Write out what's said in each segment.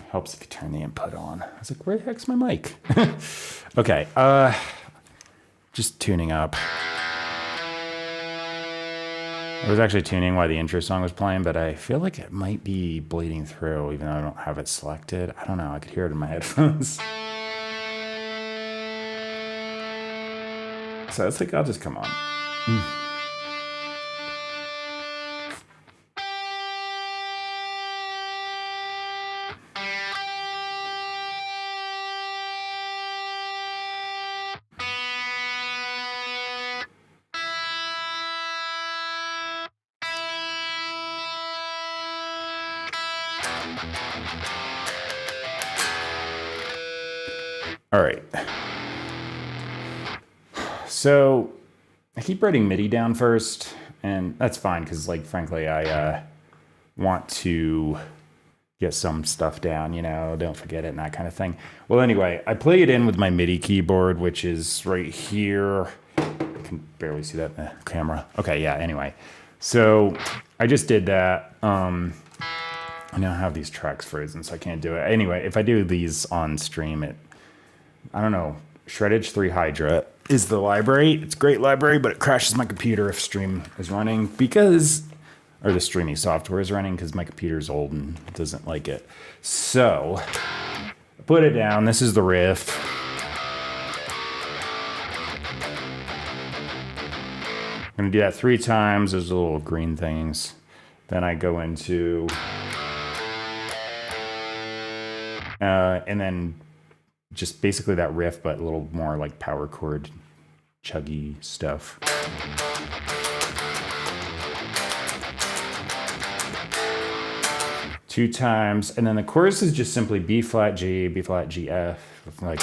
Helps if you turn the input on. I was like, where the heck's my mic? Okay, just tuning up. I was actually tuning while the intro song was playing, but I feel like it might be bleeding through, even though I don't have it selected. I don't know, I could hear it in my headphones. So I was like, I'll just come on. All right. So I keep writing MIDI down first, and that's fine because, like, frankly, I want to get some stuff down, you know, don't forget it and that kind of thing. Well, anyway, I play it in with my MIDI keyboard, which is right here. I can barely see that in the camera. Okay, yeah, anyway. So I just did that. I now have these tracks frozen, so I can't do it. Anyway, if I do these on stream, I don't know, Shreddage 3 Hydra is the library. It's a great library, but it crashes my computer if stream is running or the streaming software is running because my computer's old and doesn't like it. So, I put it down. This is the riff. I'm gonna do that 3 times. There's the little green things. Then I go into, and then just basically that riff, but a little more like power chord, chuggy stuff. Two times, and then the chorus is just simply B flat G, B flat G F, like.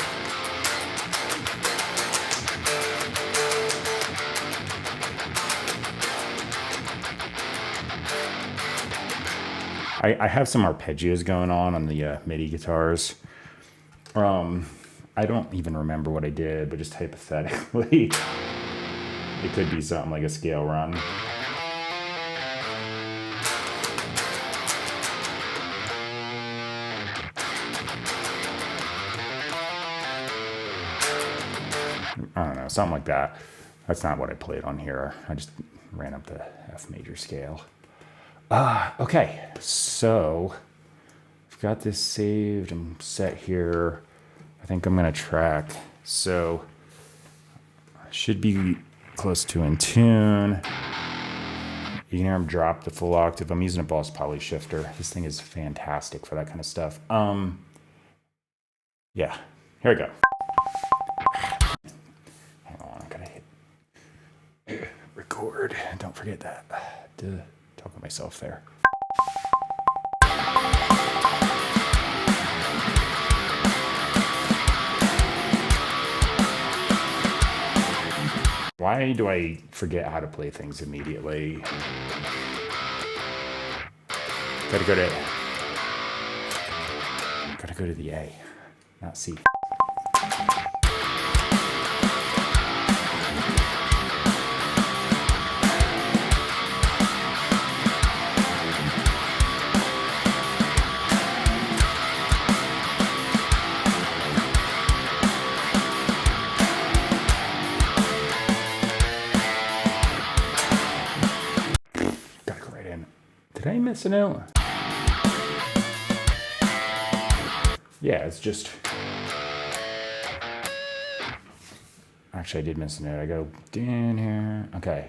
I have some arpeggios going on the MIDI guitars. I don't even remember what I did, but just hypothetically, it could be something like a scale run. I don't know, something like that. That's not what I played on here. I just ran up the F major scale. Okay, so I've got this saved. I'm set here. I think I'm gonna track. So I should be close to in tune. You can hear him drop the full octave. I'm using a Boss Poly shifter. This thing is fantastic for that kind of stuff. Yeah, here we go. Hang on, I gotta hit record. Don't forget that. Talk to myself there. Why do I forget how to play things immediately? Gotta go to the A, not C. Did I miss a note? Yeah, it's just... Actually, I did miss a note. I go down here. Okay.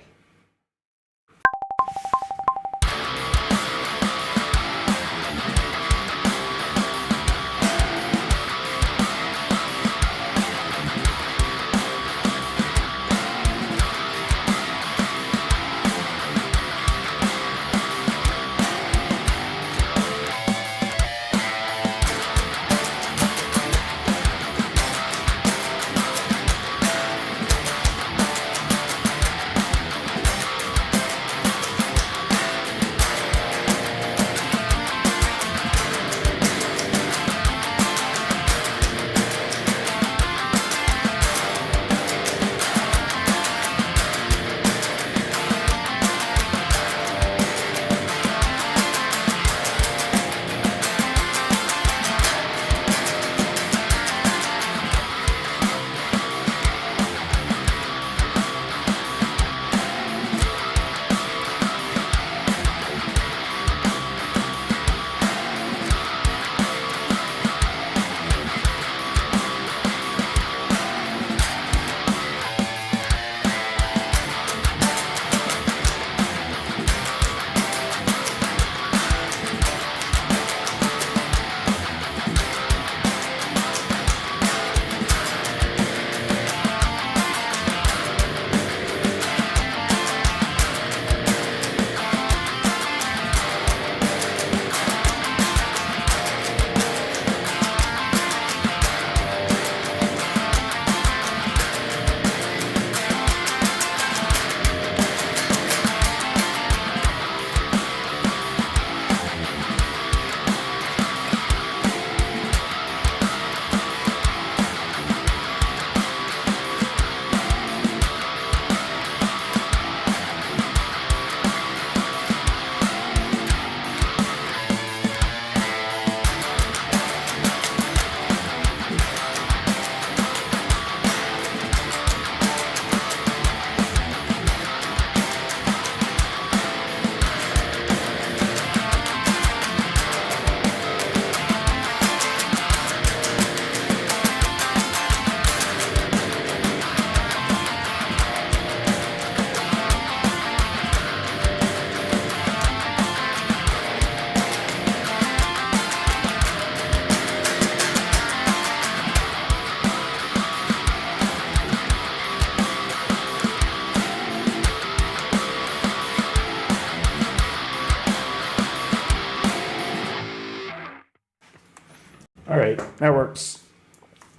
that works.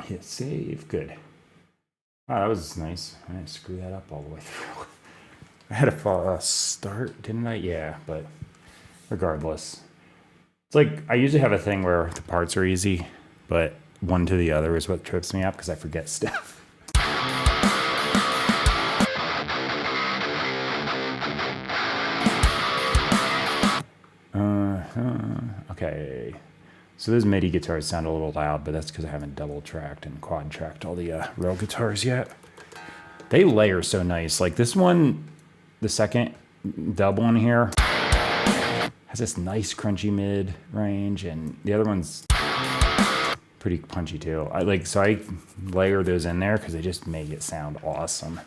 Hit save. Good. Wow, that was nice. I didn't screw that up all the way through. I had a start, didn't I? Yeah, but regardless. It's like, I usually have a thing where the parts are easy, but one to the other is what trips me up because I forget stuff. Okay. So those MIDI guitars sound a little loud, but that's because I haven't double tracked and quad tracked all the real guitars yet. They layer so nice. Like this one, the second dub one here, has this nice crunchy mid range, and the other one's pretty punchy too. I layer those in there because they just make it sound awesome.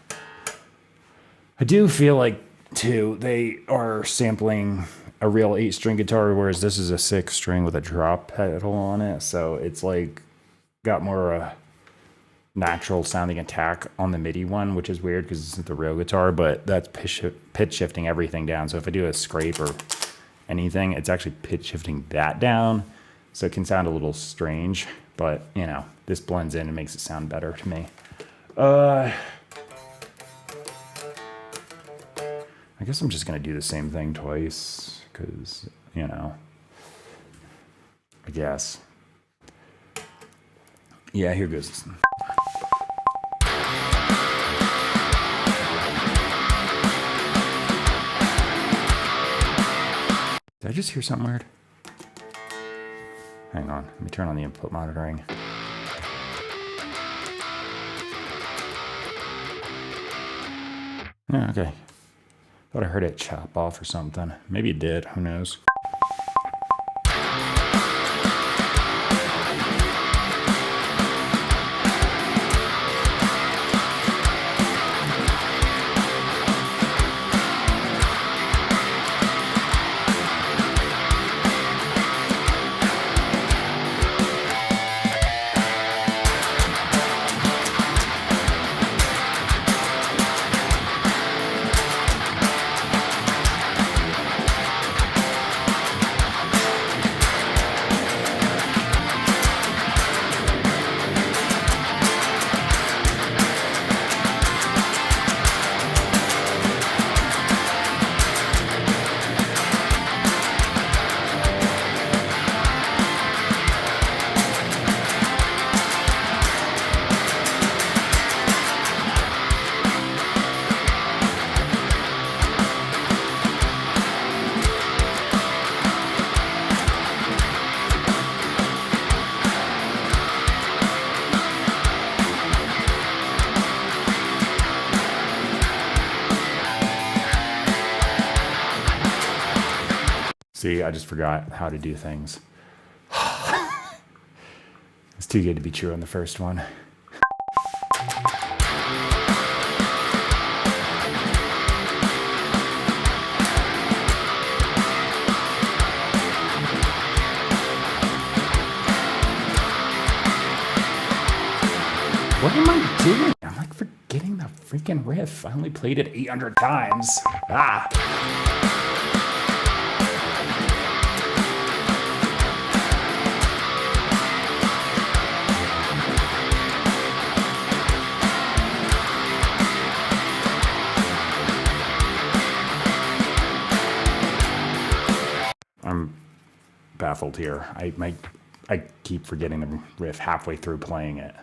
I do feel like too they are sampling a real 8-string guitar, whereas this is a 6-string with a drop pedal on it, so it's like got more natural sounding attack on the MIDI one, which is weird because it's the real guitar, but that's pitch shifting everything down. So if I do a scrape or anything, it's actually pitch shifting that down, so it can sound a little strange, but you know, this blends in and makes it sound better to me. I guess I'm just gonna do the same thing twice because, you know, I guess. Yeah, here goes. Did I just hear something weird? Hang on, let me turn on the input monitoring. Yeah, okay. Thought I heard it chop off or something. Maybe it did, who knows? See, I just forgot how to do things. It's too good to be true on the first one. What am I doing? I'm like forgetting the freaking riff. I only played it 800 times. I'm baffled here. I keep forgetting the riff halfway through playing it.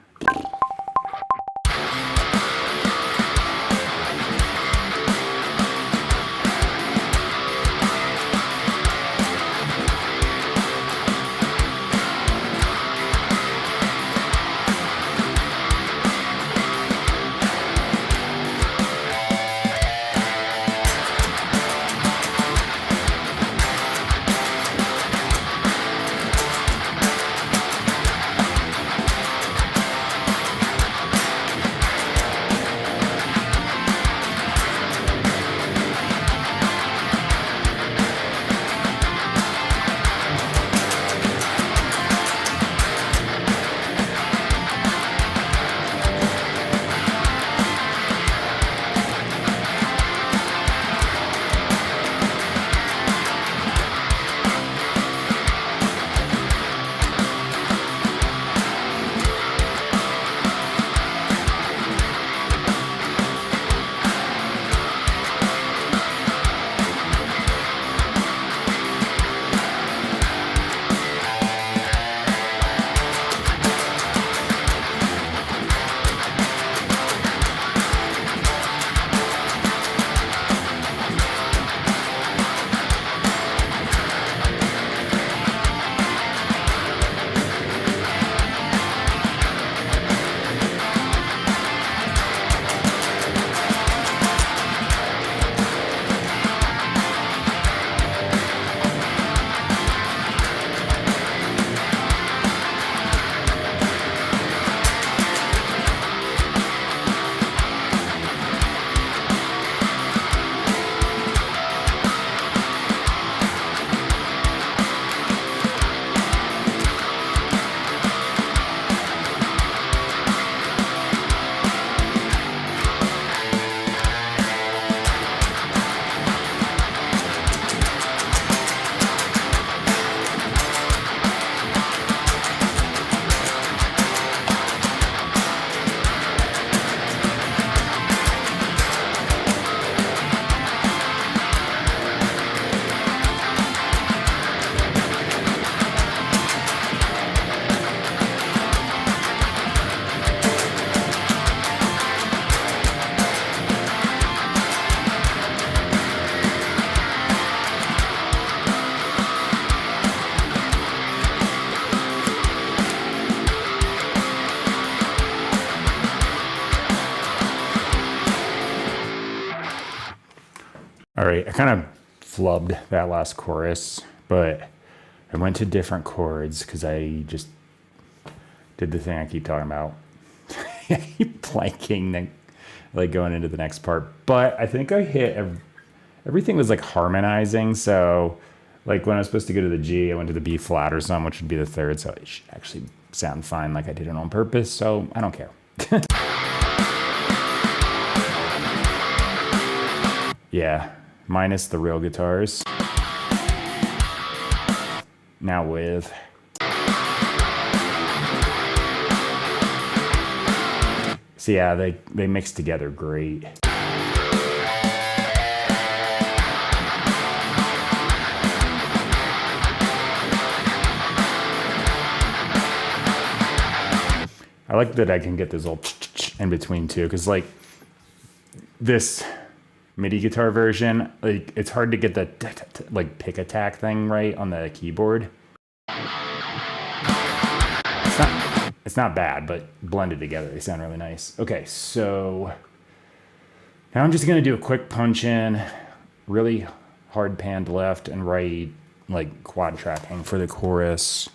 All right, I kind of flubbed that last chorus, but I went to different chords because I just did the thing I keep talking about. I keep blanking, like going into the next part. But I think I hit everything was like harmonizing. So, like when I was supposed to go to the G, I went to the B flat or something, which would be the third. So it should actually sound fine, like I did it on purpose. So I don't care. Yeah, minus the real guitars. Now with. So yeah, they mix together great. I like that I can get this little in between too, because like this MIDI guitar version, like it's hard to get the like pick attack thing right on the keyboard. It's not bad, but blended together, they sound really nice. Okay, so now I'm just gonna do a quick punch in, really hard panned left and right, like quad tracking for the chorus.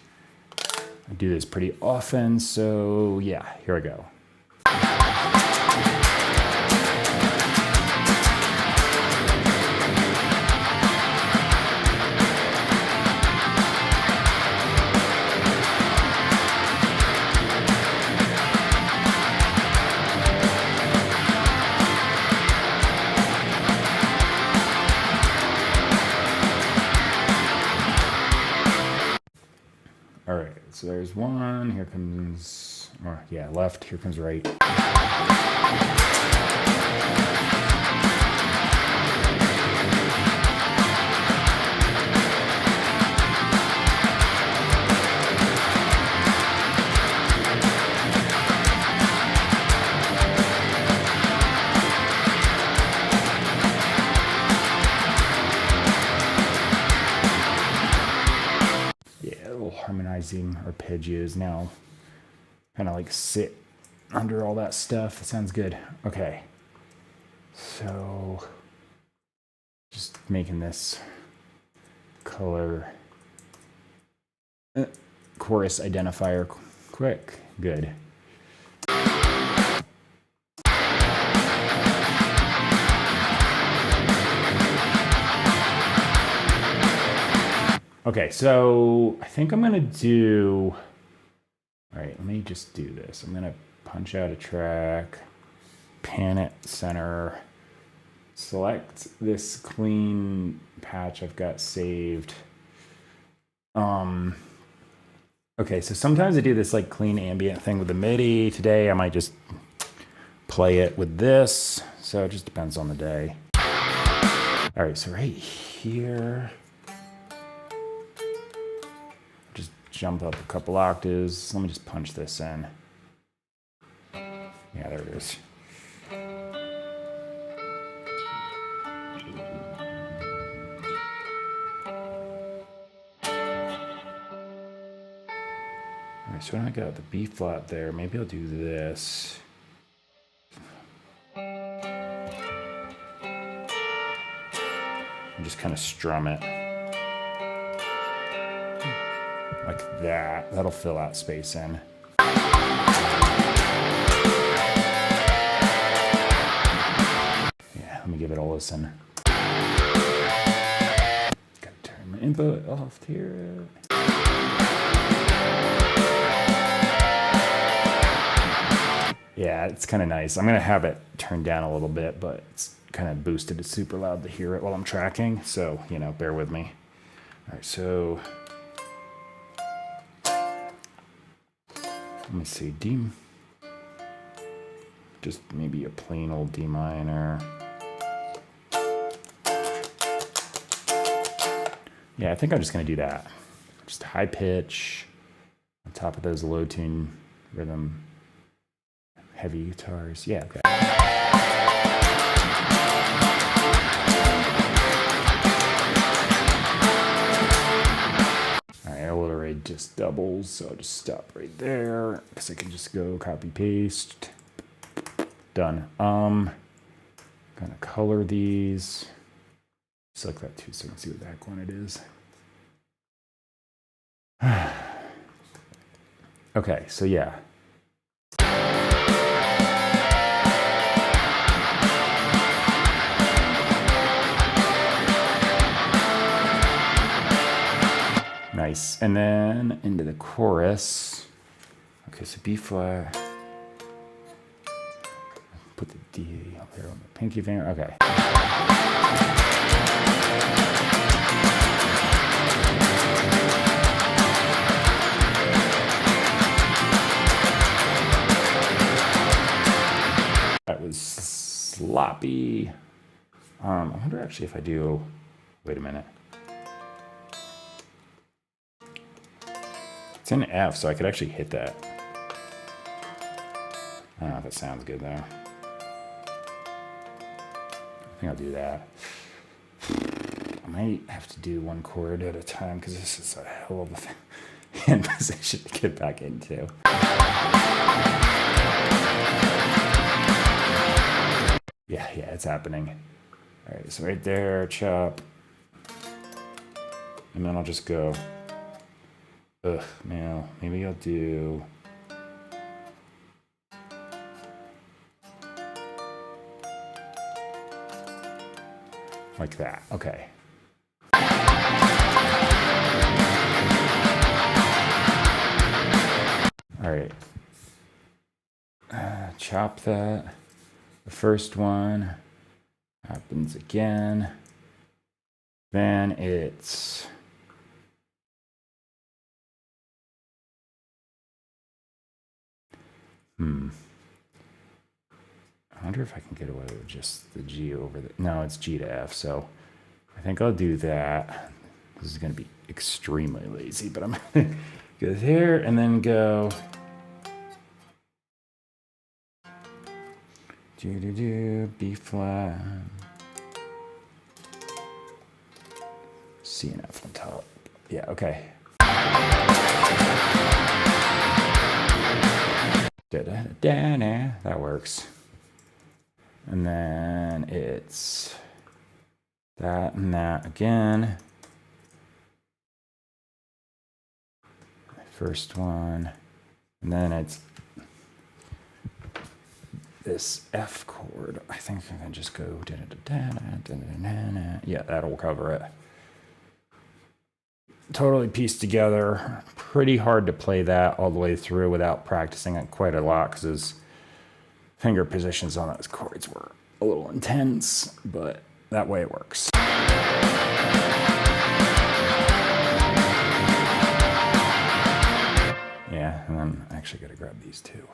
I do this pretty often, so yeah, here we go. All right, so there's one, here comes, or yeah, left, here comes right. Harmonizing arpeggios now kind of like sit under all that stuff. That sounds good. Okay, so just making this color chorus identifier quick. Good. Okay, so I think I'm gonna do, all right, let me just do this. I'm gonna punch out a track, pan it center, select this clean patch I've got saved. Okay, so sometimes I do this like clean ambient thing with the MIDI. Today I might just play it with this, so it just depends on the day. All right, so right here, jump up a couple octaves. Let me just punch this in. Yeah, there it is. All right, so when I got the B flat there, maybe I'll do this. And just kind of strum it. Like that. That'll fill that space in. Yeah, let me give it a listen. Gotta turn my input off here. Yeah, it's kind of nice. I'm gonna have it turned down a little bit, but it's kind of boosted. It's super loud to hear it while I'm tracking, so, you know, bear with me. All right, so let me see, D, just maybe a plain old D minor. Yeah, I think I'm just gonna do that. Just high pitch on top of those low tune rhythm heavy guitars. Yeah, okay. It just doubles, so I'll just stop right there because I can just go copy paste. Done. Gonna color these. Select that too so I can see what the heck one it is. Okay, so yeah. Nice. And then into the chorus. Okay, so B flat. Put the D there on the pinky finger. Okay. That was sloppy. I wonder actually if I do. Wait a minute. It's in F, so I could actually hit that. I don't know if it sounds good though. I think I'll do that. I might have to do one chord at a time because this is a hell of a hand position to get back into. Yeah, it's happening. All right, so right there, chop. And then I'll just go. Ugh, man, maybe I'll do. Like that, okay. All right. Chop that. The first one happens again. Then it's I wonder if I can get away with just the G over the... No, it's G to F, so I think I'll do that. This is going to be extremely lazy, but I'm going to go there and then go... B flat. C and F on top. Yeah, okay. Da-da-da-da. That works. And then it's that and that again. First one. And then it's this F chord. I think I can just go da-da-da-da-da-da-da-da. Yeah, that'll cover it. Totally pieced together. Pretty hard to play that all the way through without practicing it quite a lot because his finger positions on those chords were a little intense, but that way it works. Yeah, and then I actually gotta grab these two.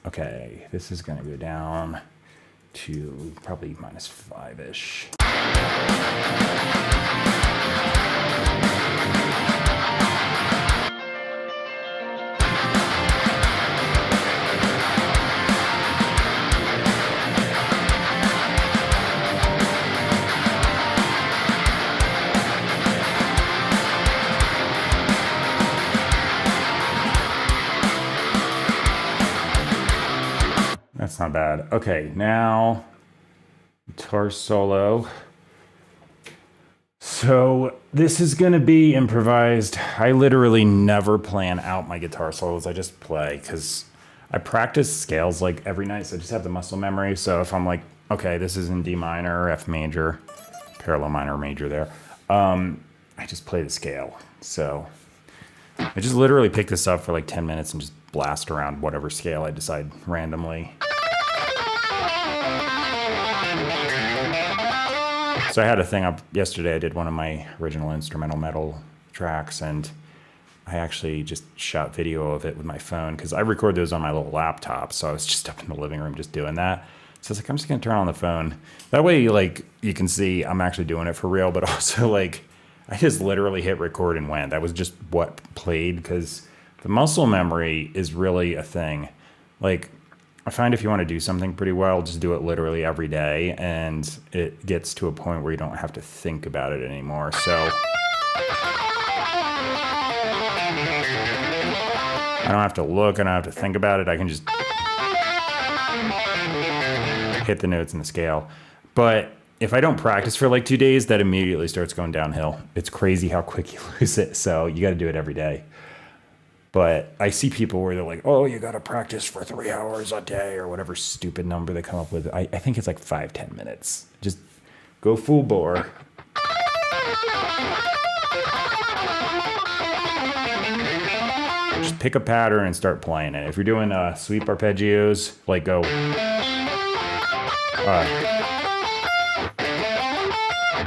Okay, this is gonna go down to probably -5-ish. That's not bad. Okay, now guitar solo. So this is gonna be improvised. I literally never plan out my guitar solos. I just play because I practice scales like every night. So I just have the muscle memory. So if I'm like, okay, this is in D minor or F major, parallel minor or major there, I just play the scale. So I just literally pick this up for like 10 minutes and just blast around whatever scale I decide randomly. So I had a thing up yesterday. I did one of my original instrumental metal tracks, and I actually just shot video of it with my phone because I record those on my little laptop. So I was just up in the living room just doing that. So I was like, I'm just gonna turn on the phone. That way, like, you can see I'm actually doing it for real, but also like I just literally hit record and went. That was just what played because the muscle memory is really a thing. Like, I find if you want to do something pretty well, just do it literally every day, and it gets to a point where you don't have to think about it anymore. So I don't have to look, I don't have to think about it. I can just hit the notes in the scale. But if I don't practice for like 2 days, that immediately starts going downhill. It's crazy how quick you lose it. So you got to do it every day. But I see people where they're like, oh, you got to practice for 3 hours a day or whatever stupid number they come up with. I think it's like 5-10 minutes. Just go full bore. Just pick a pattern and start playing it. If you're doing sweep arpeggios, like go.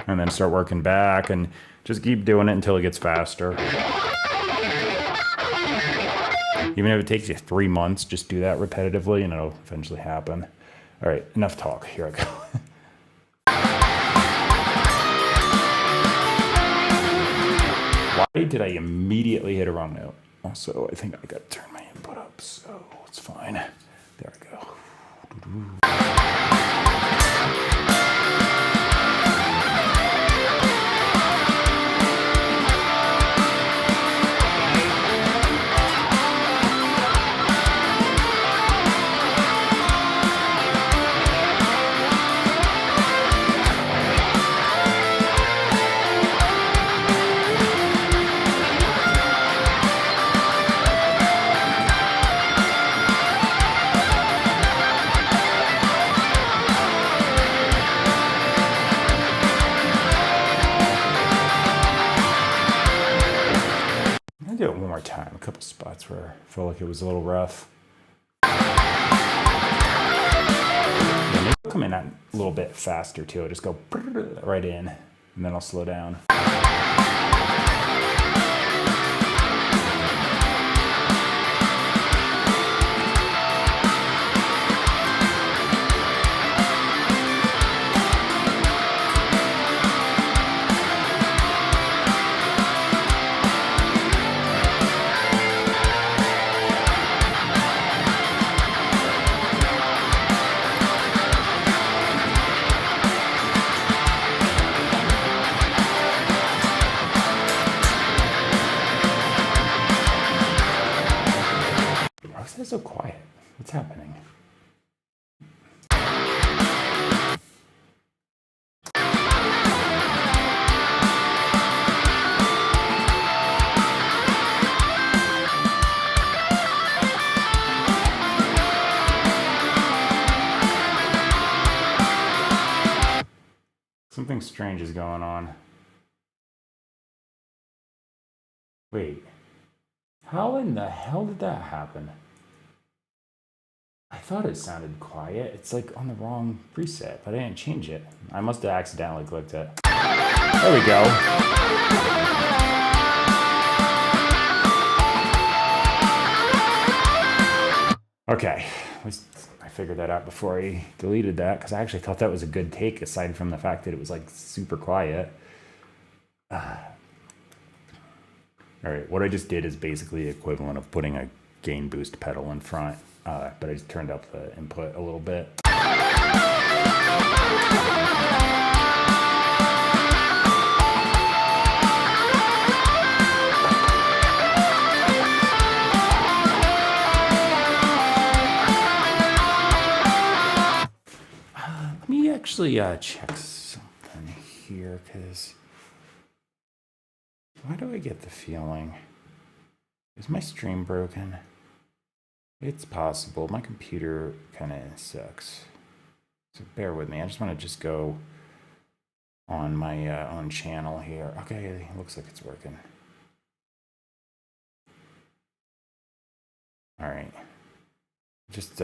And then start working back and just keep doing it until it gets faster. Even if it takes you 3 months, just do that repetitively and it'll eventually happen. All right, enough talk. Here I go. Why did I immediately hit a wrong note? Also, I think I got to turn my input up, so it's fine. There I go. Do it one more time. A couple spots where I felt like it was a little rough. Yeah, maybe I'll come in a little bit faster too. I'll just go right in, and then I'll slow down. Why is it so quiet? What's happening? Something strange is going on. Wait. How in the hell did that happen? I thought it sounded quiet. It's like on the wrong preset, but I didn't change it. I must have accidentally clicked it. There we go. Okay, at least I figured that out before I deleted that, because I actually thought that was a good take, aside from the fact that it was like super quiet. All right, what I just did is basically the equivalent of putting a gain boost pedal in front. But I just turned up the input a little bit. Let me actually check something here, because why do I get the feeling? Is my stream broken? It's possible. My computer kind of sucks. So bear with me. I just want to just go on my own channel here. Okay, it looks like it's working. All right. Just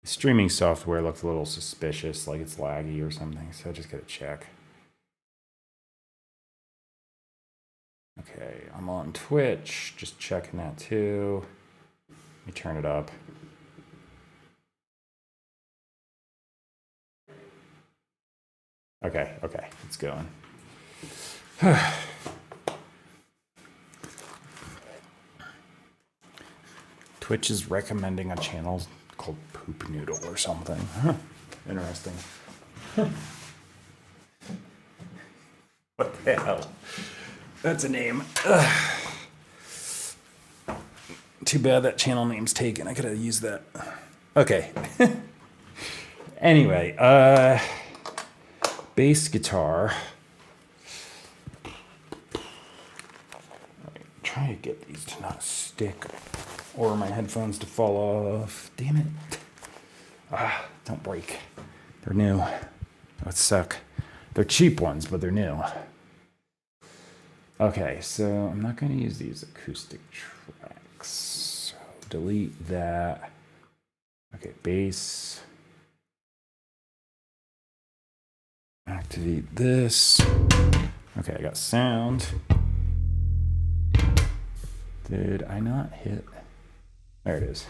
streaming software looked a little suspicious, like it's laggy or something, so I just gotta check. Okay, I'm on Twitch, just checking that too. Let me turn it up. Okay, it's going. Twitch is recommending a channel called Poop Noodle or something. Huh. Interesting. What the hell? That's a name. Ugh. Too bad that channel name's taken. I could have used that. Okay. Anyway, bass guitar. Try to get these to not stick or my headphones to fall off. Damn it. Don't break. They're new. That would suck. They're cheap ones, but they're new. Okay, so I'm not going to use these acoustic tracks. So delete that. Okay, bass. Activate this. Okay, I got sound. Did I not hit? There it is.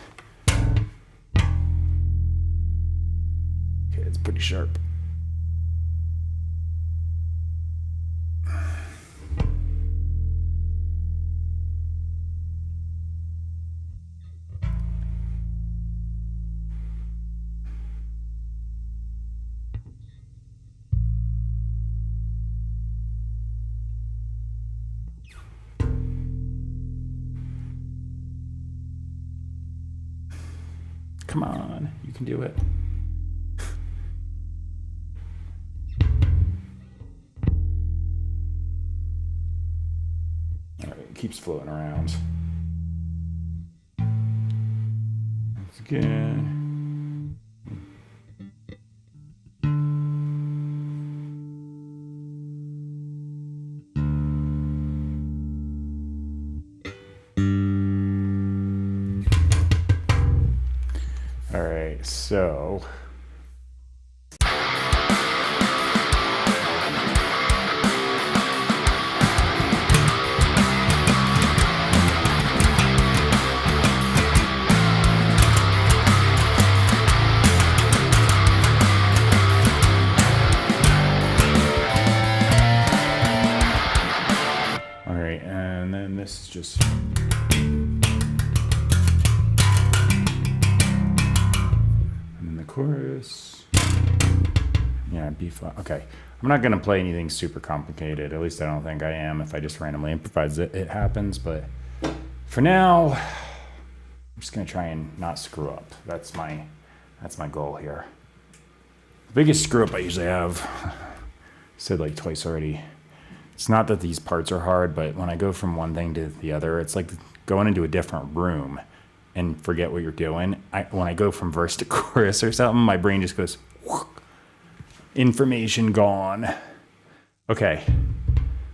Okay, it's pretty sharp. Come on, you can do it. All right, it keeps floating around. Once again. All right, so all right, and then this is just chorus. Yeah, B flat. Okay. I'm not going to play anything super complicated. At least I don't think I am. If I just randomly improvise it, it happens. But for now, I'm just going to try and not screw up. That's my goal here. The biggest screw up I usually have, said like twice already. It's not that these parts are hard, but when I go from one thing to the other, it's like going into a different room and forget what you're doing. When I go from verse to chorus or something, my brain just goes, whoop, information gone. Okay,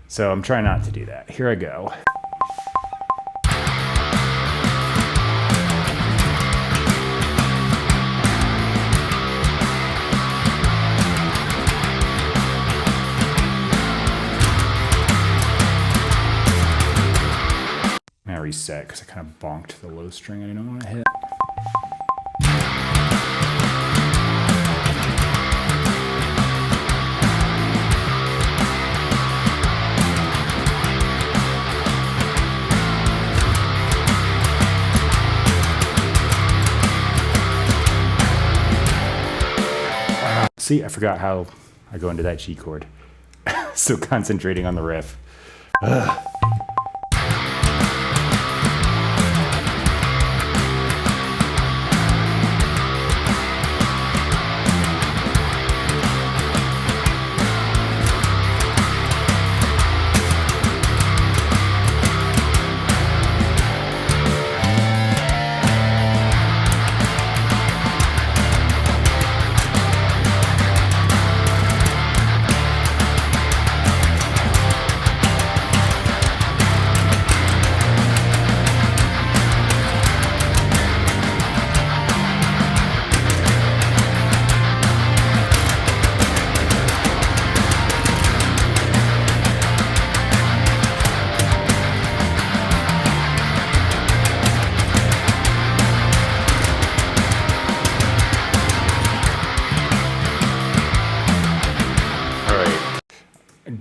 so I'm trying not to do that. Here I go. Now reset because I kind of bonked the low string I didn't want to hit. See, I forgot how I go into that G chord. So concentrating on the riff. Ugh.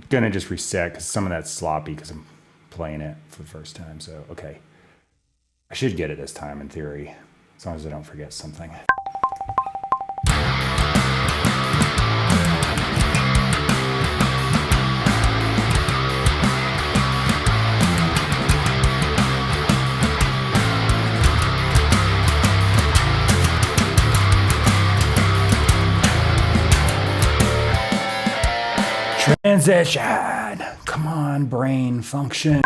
Gonna just reset because some of that's sloppy because I'm playing it for the first time. So, okay. I should get it this time in theory, as long as I don't forget something. Transition. Come on, brain function.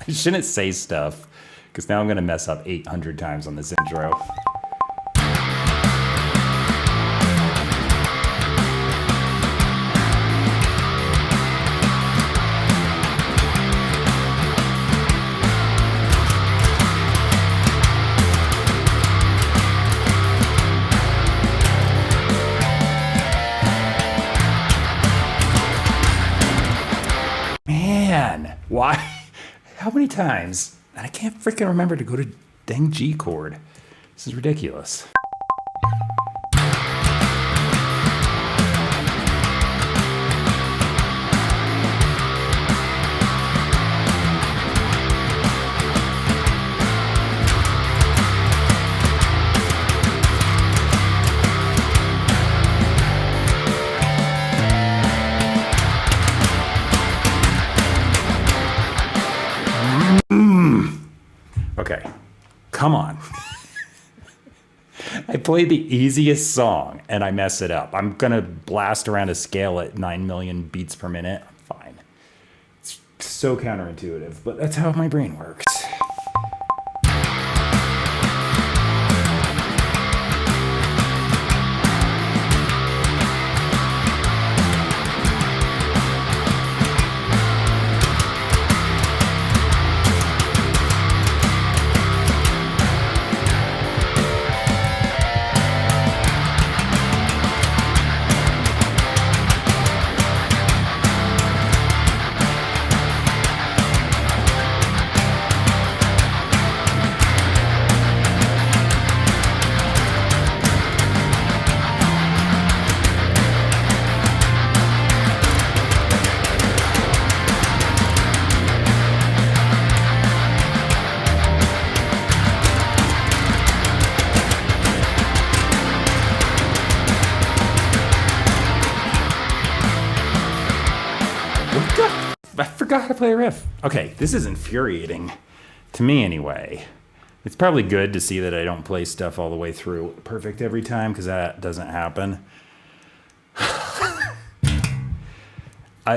I shouldn't say stuff because now I'm going to mess up 800 times on this intro. Man, why? How many times? And I can't freaking remember to go to dang G chord. This is ridiculous. Okay, come on. I played the easiest song and I mess it up. I'm gonna blast around a scale at 9 million beats per minute. I'm fine. It's so counterintuitive, but that's how my brain works. I forgot how to play a riff. Okay, this is infuriating. To me, anyway. It's probably good to see that I don't play stuff all the way through perfect every time, because that doesn't happen.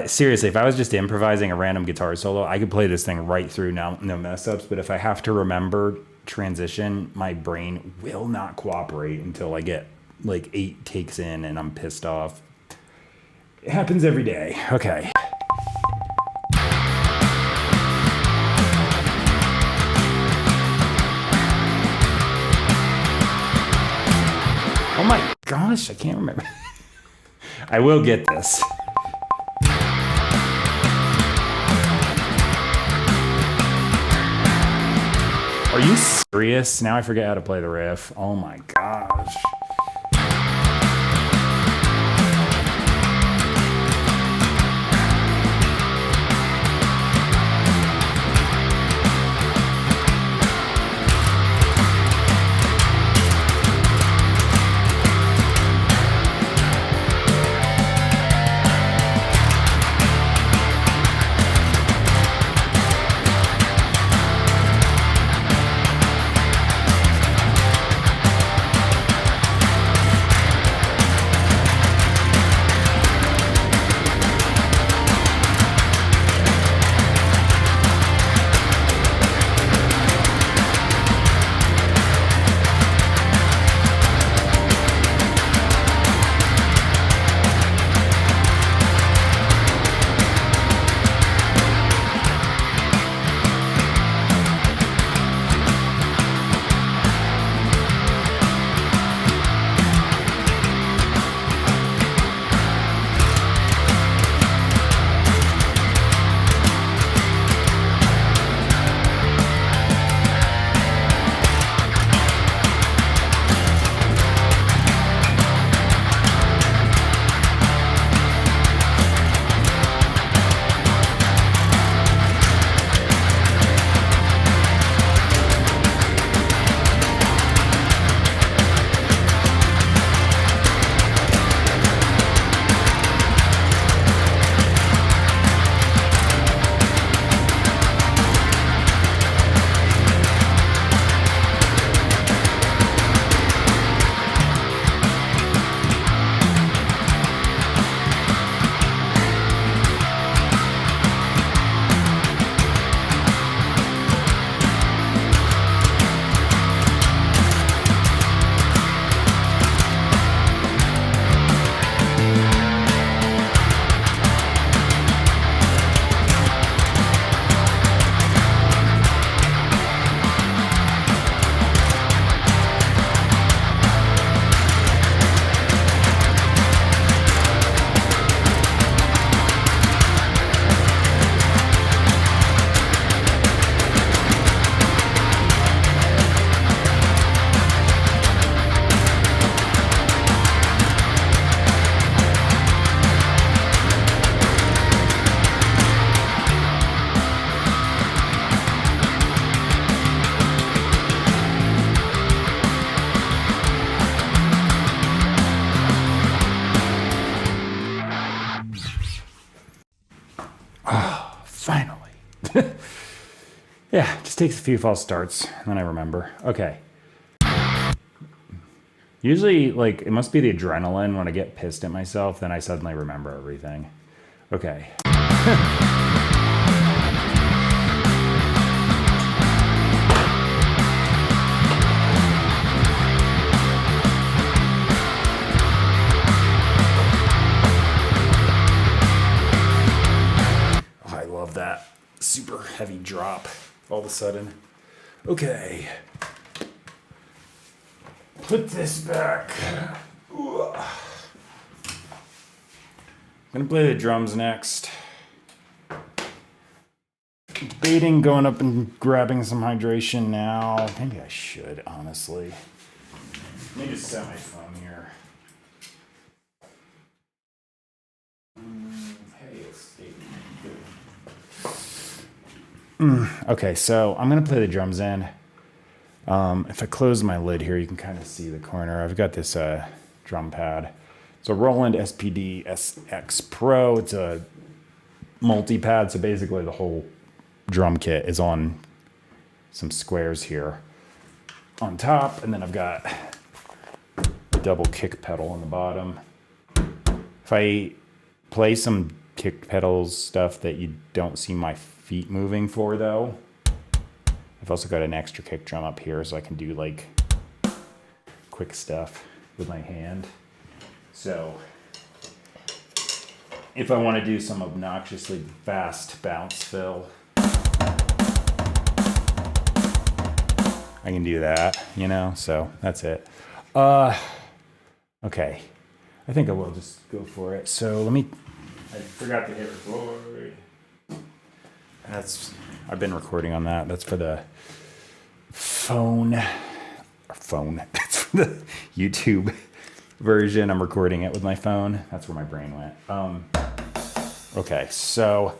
Seriously, if I was just improvising a random guitar solo, I could play this thing right through, no mess-ups, but if I have to remember transition, my brain will not cooperate until I get like 8 takes in and I'm pissed off. It happens every day. Okay. Oh my gosh, I can't remember. I will get this. Are you serious? Now I forget how to play the riff. Oh my gosh. Yeah, it just takes a few false starts, and then I remember. Okay. Usually, like, it must be the adrenaline when I get pissed at myself, then I suddenly remember everything. Okay. I love that super heavy drop all of a sudden. Okay. Put this back. Ooh. I'm gonna play the drums next. Debating going up and grabbing some hydration now. Maybe I should, honestly. Let me just set my phone here. Hey, it's okay, so I'm gonna play the drums in. If I close my lid here, you can kind of see the corner. I've got this drum pad. It's a Roland SPD SX Pro. It's a multi-pad, so basically the whole drum kit is on some squares here on top, and then I've got a double kick pedal on the bottom. If I play some kick pedals stuff that you don't see my feet moving for, though, I've also got an extra kick drum up here so I can do like quick stuff with my hand. So if I want to do some obnoxiously fast bounce fill, I can do that, you know, so that's it. Okay, I think I will just go for it. So I forgot to hit record. I've been recording on that. That's for the phone. That's for the YouTube version. I'm recording it with my phone. That's where my brain went. Okay, so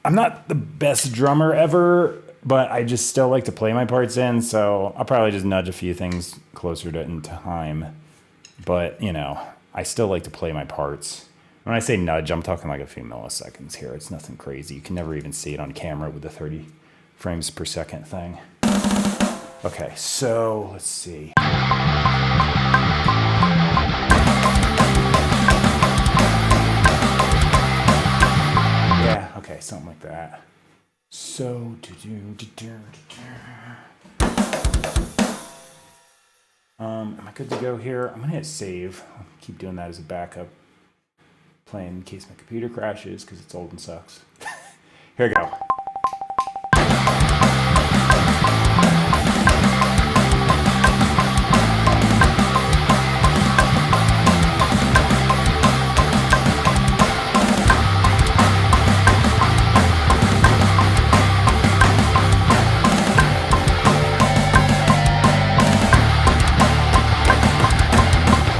I'm not the best drummer ever, but I just still like to play my parts in, so I'll probably just nudge a few things closer to in time. But, you know, I still like to play my parts. When I say nudge, I'm talking like a few milliseconds here. It's nothing crazy. You can never even see it on camera with the 30 frames per second thing. Okay, so let's see. Yeah, okay, something like that. So, am I good to go here? I'm gonna hit save. I'll keep doing that as a backup. Playing in case my computer crashes because it's old and sucks. Here we go.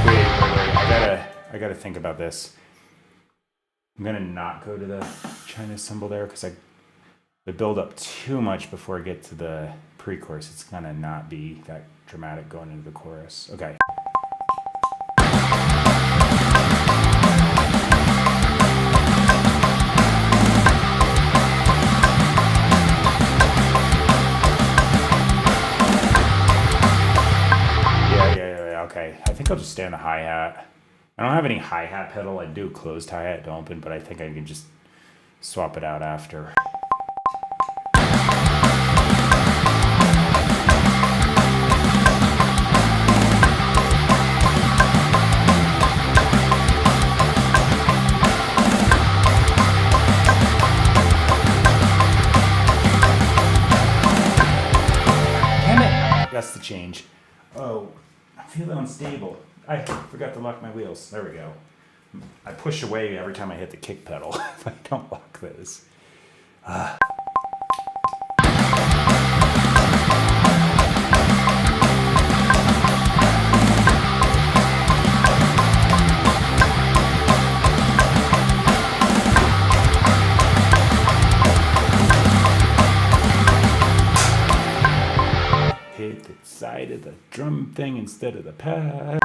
Wait. I gotta think about this. I'm gonna not go to the China cymbal there because I build up too much before I get to the pre-chorus. It's gonna not be that dramatic going into the chorus. Okay. Yeah. Okay. I think I'll just stay on the hi-hat. I don't have any hi-hat pedal. I do closed hi-hat to open, but I think I can just swap it out after. Damn it! That's the change. Oh, I feel unstable. I forgot to lock my wheels. There we go. I push away every time I hit the kick pedal if I don't lock those. Hit the side of the drum thing instead of the pad.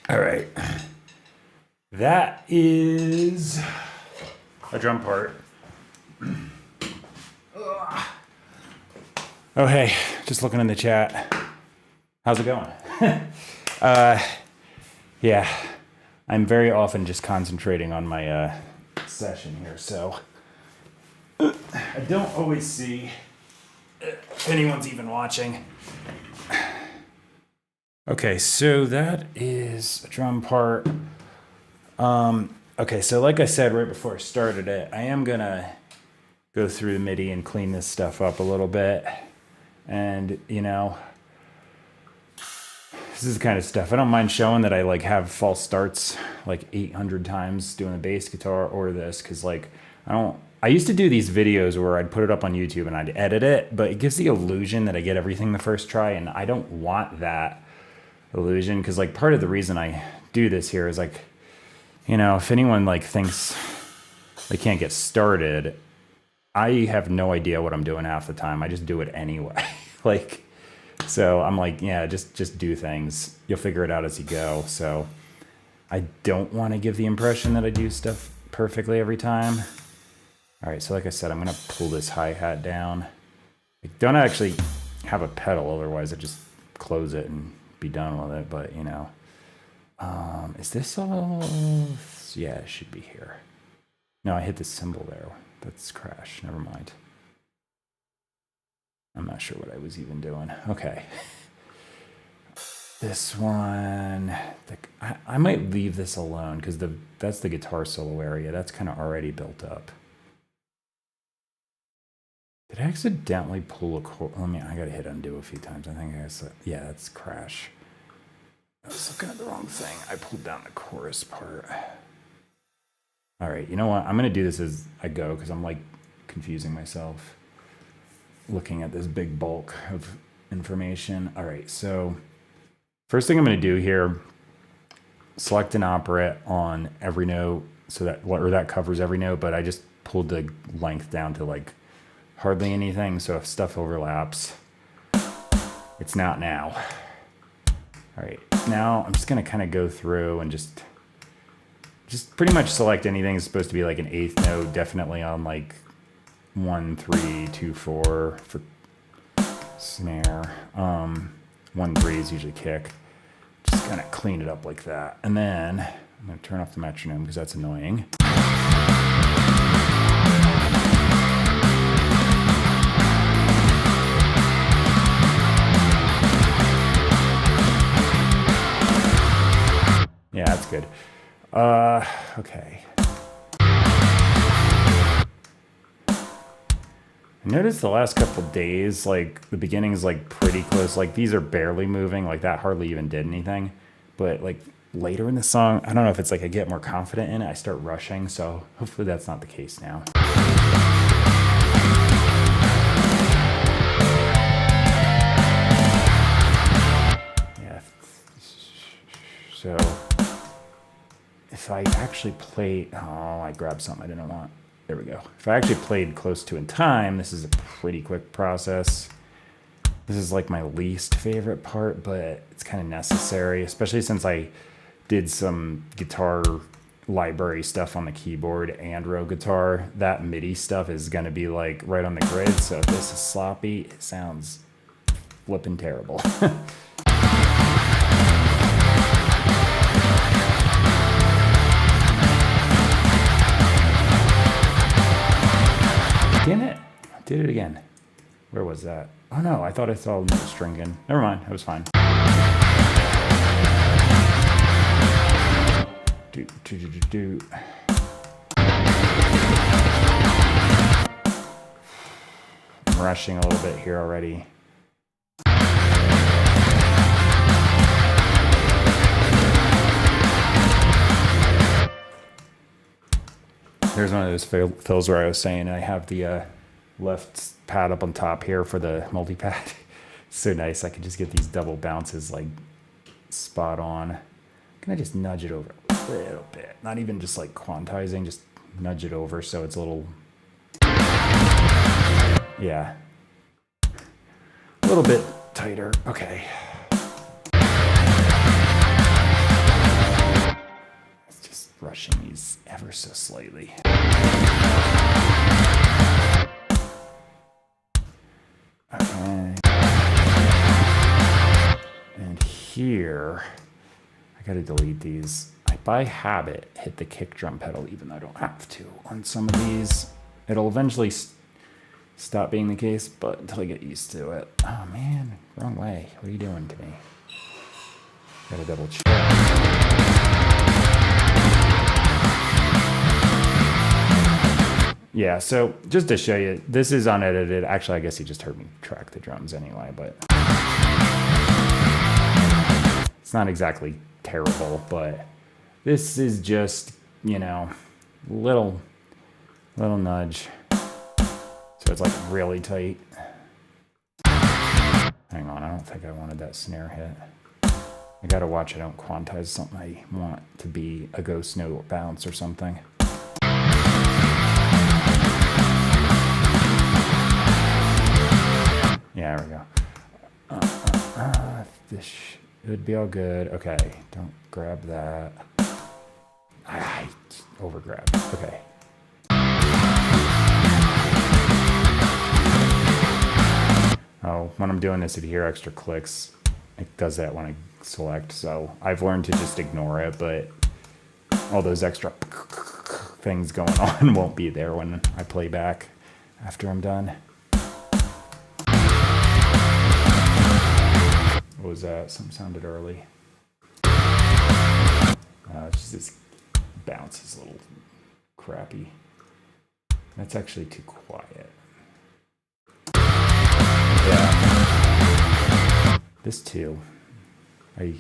All right. That is a drum part. Oh, hey, just looking in the chat. How's it going? Yeah, I'm very often just concentrating on my session here, so I don't always see if anyone's even watching. Okay, so that is a drum part. Okay, so like I said right before I started it, I am gonna go through the MIDI and clean this stuff up a little bit. And, you know, this is the kind of stuff I don't mind showing, that I like have false starts like 800 times doing the bass guitar or this, because like I used to do these videos where I'd put it up on YouTube and I'd edit it, but it gives the illusion that I get everything the first try, and I don't want that illusion, because like part of the reason I do this here is like, you know, if anyone like thinks they can't get started, I have no idea what I'm doing half the time. I just do it anyway. Like, so I'm like, yeah, just do things. You'll figure it out as you go. So I don't want to give the impression that I do stuff perfectly every time. All right, so like I said, I'm gonna pull this hi-hat down. I don't actually have a pedal, otherwise I just close it and be done with it, but you know. Is this all? Yeah, it should be here. No, I hit the cymbal there. That's crash. Never mind. I'm not sure what I was even doing. Okay. This one, I might leave this alone, because that's the guitar solo area. That's kind of already built up. Did I accidentally pull a chord? I gotta hit undo a few times. I think yeah, that's crash. I was looking at the wrong thing. I pulled down the chorus part. All right, you know what? I'm gonna do this as I go, because I'm like confusing myself looking at this big bulk of information. All right, so first thing I'm gonna do here, select an operette on every note, so that covers every note, but I just pulled the length down to like hardly anything, so if stuff overlaps, it's not now. All right, now I'm just gonna kind of go through and just pretty much select anything that's supposed to be like an eighth note, definitely on like 1, 3, 2, 4 for snare. 1, 3 is usually kick. Just kind of clean it up like that. And then I'm gonna turn off the metronome because that's annoying. Yeah, that's good. Okay. I noticed the last couple days, like the beginning is like pretty close. Like these are barely moving. Like that hardly even did anything. But like later in the song, I don't know if it's like I get more confident in it, I start rushing. So hopefully that's not the case now. Yeah. So if I actually play, oh, I grabbed something I didn't want. There we go. If I actually played close to in time, this is a pretty quick process. This is like my least favorite part, but it's kind of necessary, especially since I did some guitar library stuff on the keyboard and road guitar. That MIDI stuff is going to be like right on the grid, so if this is sloppy, it sounds flippin' terrible. Damn it. I did it again. Where was that? Oh no, I thought I saw the string in. Never mind, it was fine. I'm rushing a little bit here already. There's one of those fills where I was saying I have the left pad up on top here for the multi-pad. It's so nice. I can just get these double bounces like spot on. Can I just nudge it over a little bit? Not even just like quantizing, just nudge it over so it's a little, yeah, a little bit tighter. Okay. brushing these ever so slightly. Okay. And here, I gotta delete these. I, by habit, hit the kick drum pedal even though I don't have to. On some of these, it'll eventually stop being the case, but until I get used to it. Oh man, wrong way. What are you doing to me? Gotta double check. Yeah, so just to show you, this is unedited. Actually, I guess you just heard me track the drums anyway, but it's not exactly terrible, but this is just, you know, little nudge. So it's like really tight. Hang on, I don't think I wanted that snare hit. I gotta watch I don't quantize something I want to be a ghost note bounce or something. Yeah, there we go. This should be all good. Okay, don't grab that. I overgrabbed. Okay. Oh, when I'm doing this, if you hear extra clicks, it does that when I select. So I've learned to just ignore it, but all those extra things going on won't be there when I play back after I'm done. What was that? Something sounded early. It's just this bounce is a little crappy. That's actually too quiet. Yeah. This too. I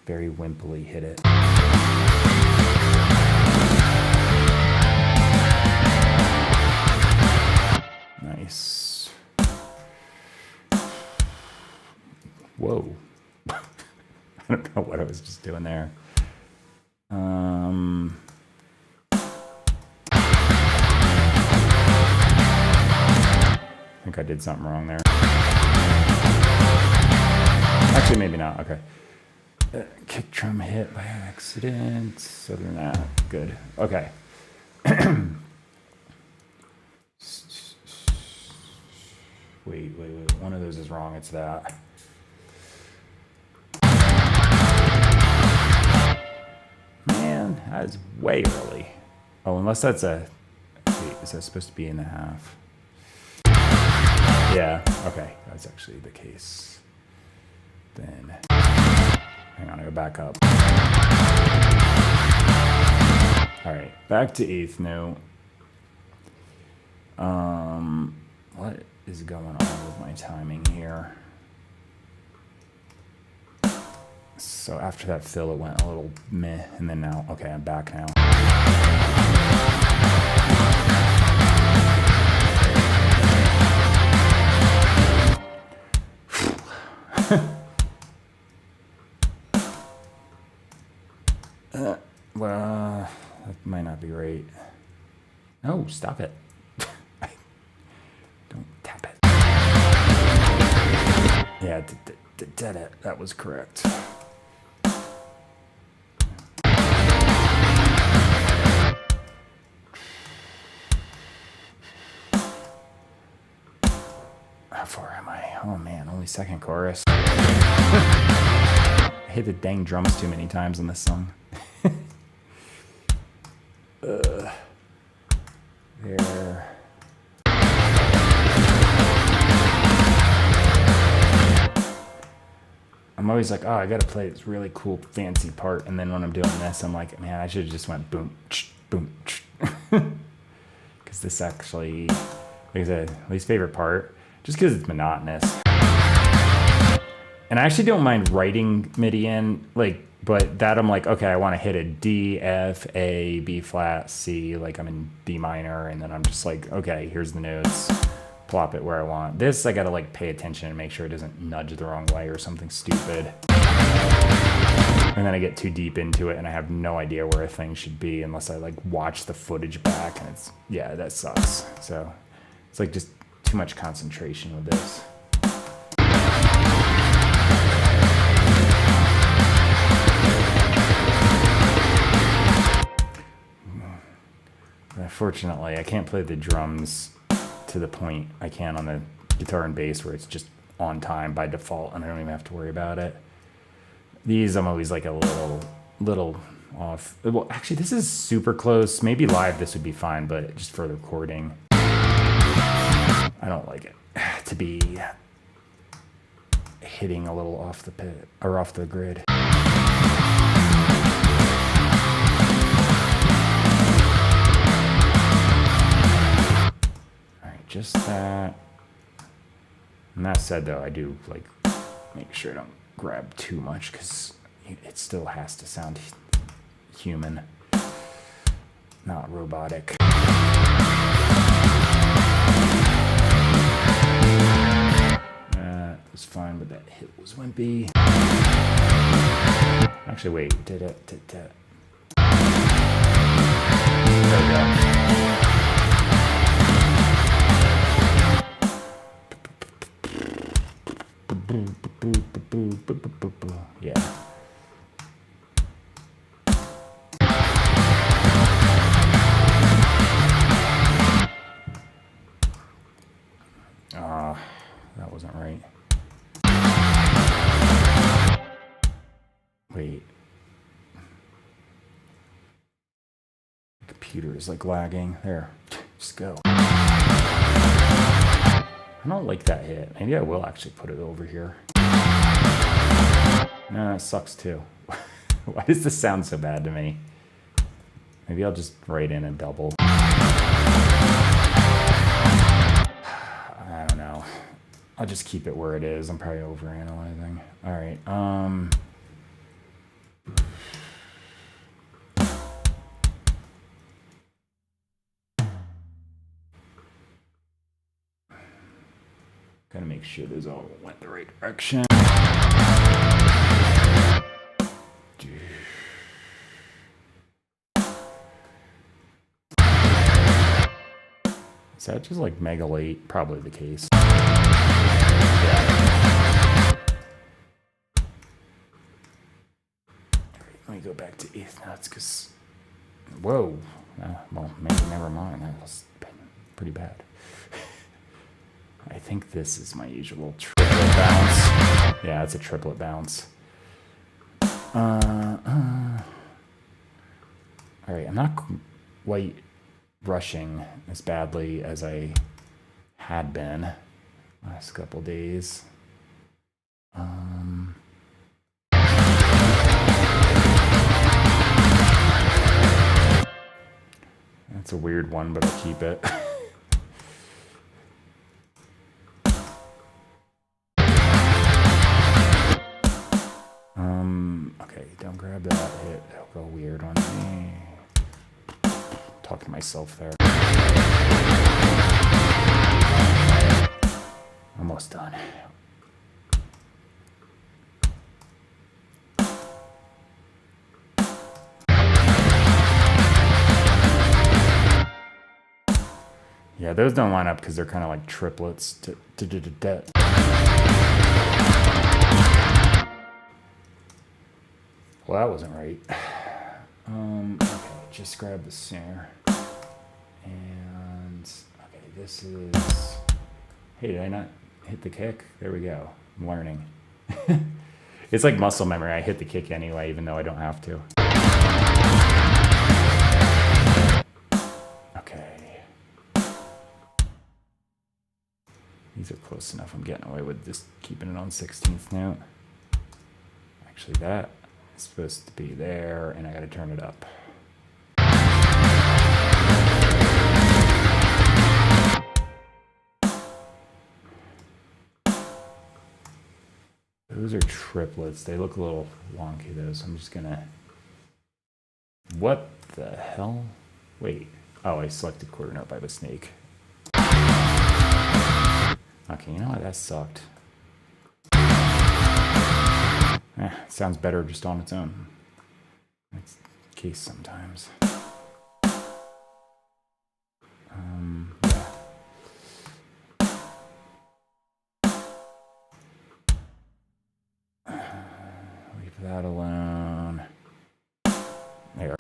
very wimpily hit it. Nice. Whoa. I don't know what I was just doing there. I think I did something wrong there. Actually, maybe not. Okay. Kick drum hit by accident. Other than that, good. Okay. Wait. One of those is wrong. It's that. Man, that is way early. Oh, unless that's a... Wait, is that supposed to be in the half? Yeah, okay. That's actually the case. Then... Hang on, I go back up. Alright, back to eighth note. What is going on with my timing here? So after that fill, it went a little meh, and then now, okay, I'm back now. Well, that might not be right. No, stop it. Don't tap it. Yeah, did it. That was correct. How far am I? Oh man, only second chorus. I hit the dang drums too many times in this song. There. I'm always like, oh, I gotta play this really cool, fancy part, and then when I'm doing this, I'm like, man, I should have just went boom, boom, because this actually, like I said, least favorite part, just because it's monotonous. And I actually don't mind writing MIDI in, like, but that I'm like, okay, I want to hit a D, F, A, B flat, C, like I'm in D minor, and then I'm just like, okay, here's the notes, plop it where I want. This, I gotta like pay attention and make sure it doesn't nudge the wrong way or something stupid. And then I get too deep into it and I have no idea where a thing should be unless I like watch the footage back, and it's, yeah, that sucks. So it's like just too much concentration with this. Fortunately, I can't play the drums to the point I can on the guitar and bass where it's just on time by default and I don't even have to worry about it. These I'm always like a little off. Well, actually, this is super close. Maybe live this would be fine, but just for the recording, I don't like it to be hitting a little off the pit or off the grid. All right, just that. And that said, though, I do like make sure I don't grab too much because it still has to sound human, not robotic. That was fine, but that hit was wimpy. Actually, wait, did it? There we go. Yeah. That wasn't right. Wait. The computer is like lagging. There. Just go. I don't like that hit. Maybe I will actually put it over here. No, it sucks too. Why does this sound so bad to me? Maybe I'll just write in a double. I don't know. I'll just keep it where it is. I'm probably overanalyzing. All right. Gotta make sure those all went the right direction. Is that just like mega late? Probably the case. Yeah. Let me go back to eighth notes because, whoa. Well, maybe never mind. That was pretty bad. I think this is my usual triplet bounce. Yeah, it's a triplet bounce. All right, I'm not quite rushing as badly as I had been last couple days. That's a weird one, but I'll keep it. Okay, don't grab that hit. It'll go weird on me. Talk to myself there. Almost done. Yeah, those don't line up because they're kind of like triplets. Well, that wasn't right. Okay, just grab the snare. And, okay, this is... Hey, did I not hit the kick? There we go. I'm learning. It's like muscle memory. I hit the kick anyway, even though I don't have to. Okay. These are close enough. I'm getting away with just keeping it on 16th note. Actually, that is supposed to be there, and I gotta turn it up. Those are triplets. They look a little wonky though, so I'm just gonna... What the hell? Wait. Oh, I selected quarter note by mistake. Okay, you know what? That sucked. It sounds better just on its own. That's the case sometimes. Yeah. Leave that alone. There.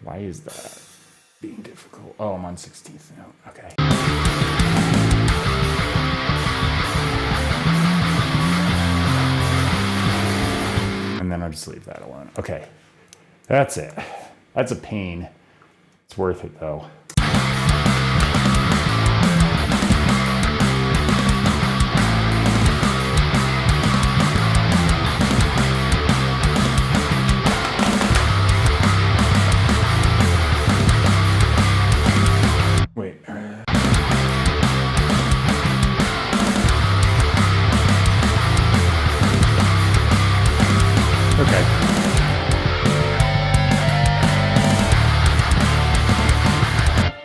Why is that being difficult? Oh, I'm on 16th note. Okay. And then I'll just leave that alone. Okay. That's it. That's a pain. It's worth it though. Wait. Okay.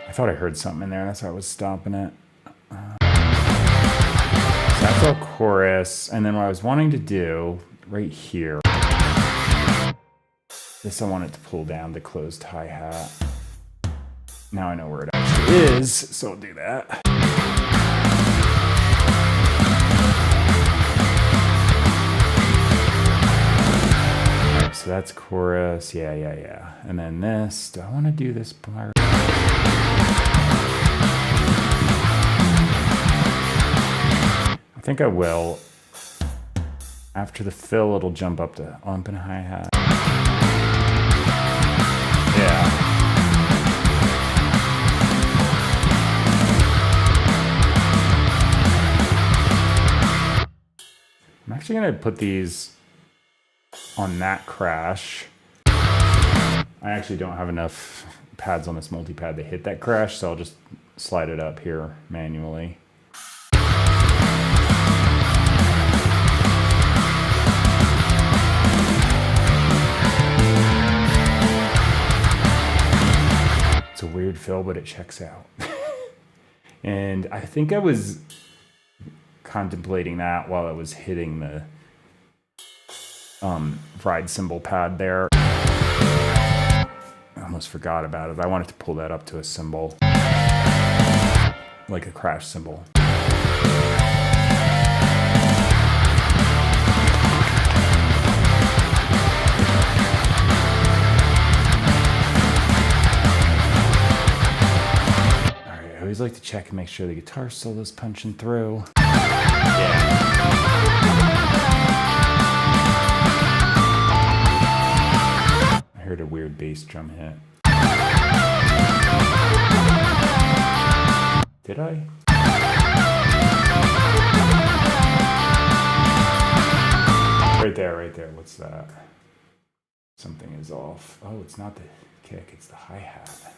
I thought I heard something in there. That's why I was stopping it. So that's all chorus. And then what I was wanting to do right here. This I want it to pull down the closed hi-hat. Now I know where it actually is, so I'll do that. So that's chorus, yeah. And then this, do I want to do this part? I think I will. After the fill, it'll jump up to ump and hi-hat. Yeah. I'm actually going to put these on that crash. I actually don't have enough pads on this multi-pad to hit that crash, so I'll just slide it up here manually. It's a weird fill, but it checks out. And I think I was contemplating that while I was hitting the ride cymbal pad there. I almost forgot about it. I wanted to pull that up to a cymbal, like a crash cymbal. All right, I always like to check and make sure the guitar solo's punching through. Yeah. I heard a weird bass drum hit. Did I? Right there. What's that? Something is off. Oh, it's not the kick, it's the hi-hat.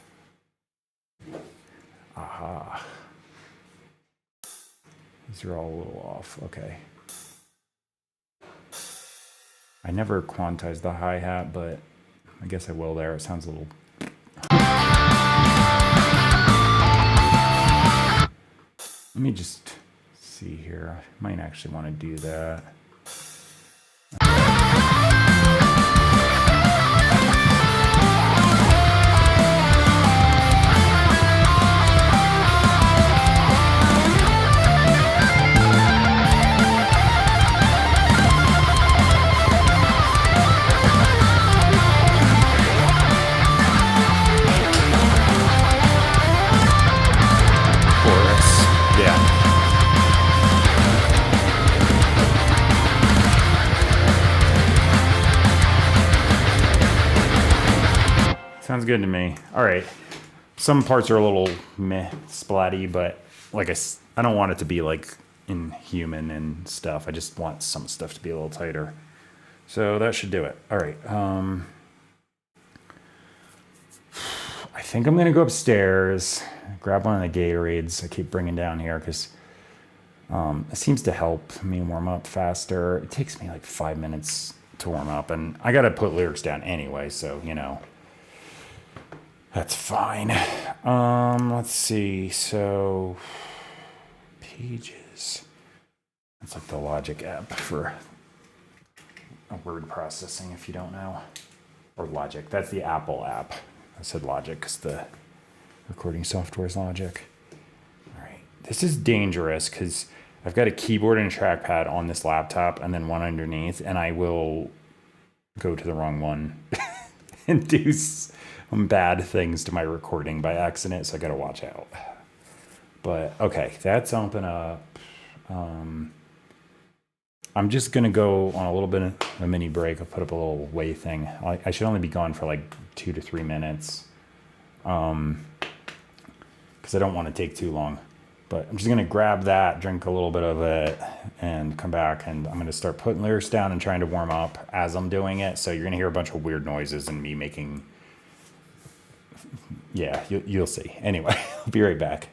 Aha. These are all a little off. Okay. I never quantized the hi-hat, but I guess I will there. It sounds a little... Let me just see here. I might actually want to do that. Sounds good to me. All right. Some parts are a little meh, splatty, but like I don't want it to be like inhuman and stuff. I just want some stuff to be a little tighter. So that should do it. All right. I think I'm going to go upstairs, grab one of the Gatorades I keep bringing down here because it seems to help me warm up faster. It takes me like 5 minutes to warm up, and I got to put lyrics down anyway, so, you know. That's fine. Let's see. So, Pages. That's like the Logic app for word processing, if you don't know. Or Logic. That's the Apple app. I said Logic because the recording software is Logic. All right. This is dangerous because I've got a keyboard and a trackpad on this laptop and then one underneath, and I will go to the wrong one and do bad things to my recording by accident, so I gotta watch out. But okay, that's open up. I'm just gonna go on a little bit of a mini break. I'll put up a little way thing. I should only be gone for like 2 to 3 minutes, because I don't want to take too long. But I'm just gonna grab that, drink a little bit of it, and come back. And I'm gonna start putting lyrics down and trying to warm up as I'm doing it. So you're gonna hear a bunch of weird noises and me making. Yeah, you'll see. Anyway, I'll be right back.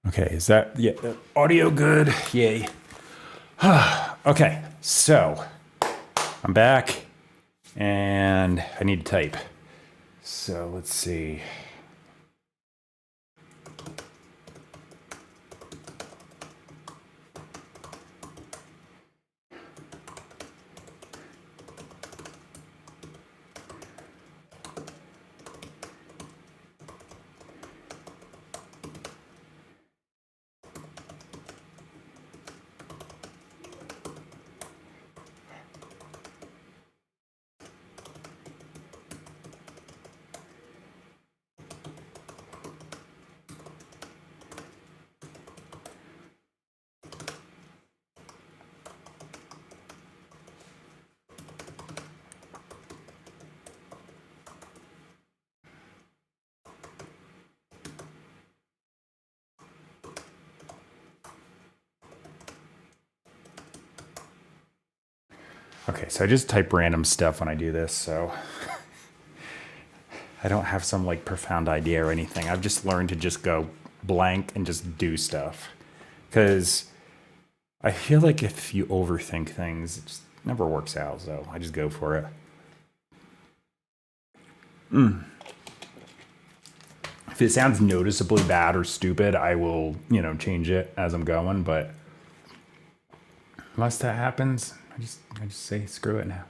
Okay, is that, yeah, audio good? Yay. Okay, so I'm back and I need to type. So let's see. Okay, so I just type random stuff when I do this, so I don't have some like profound idea or anything. I've just learned to just go blank and just do stuff. Because I feel like if you overthink things, it just never works out, so I just go for it. If it sounds noticeably bad or stupid, I will, change it as I'm going, but unless that happens, I just say screw it now.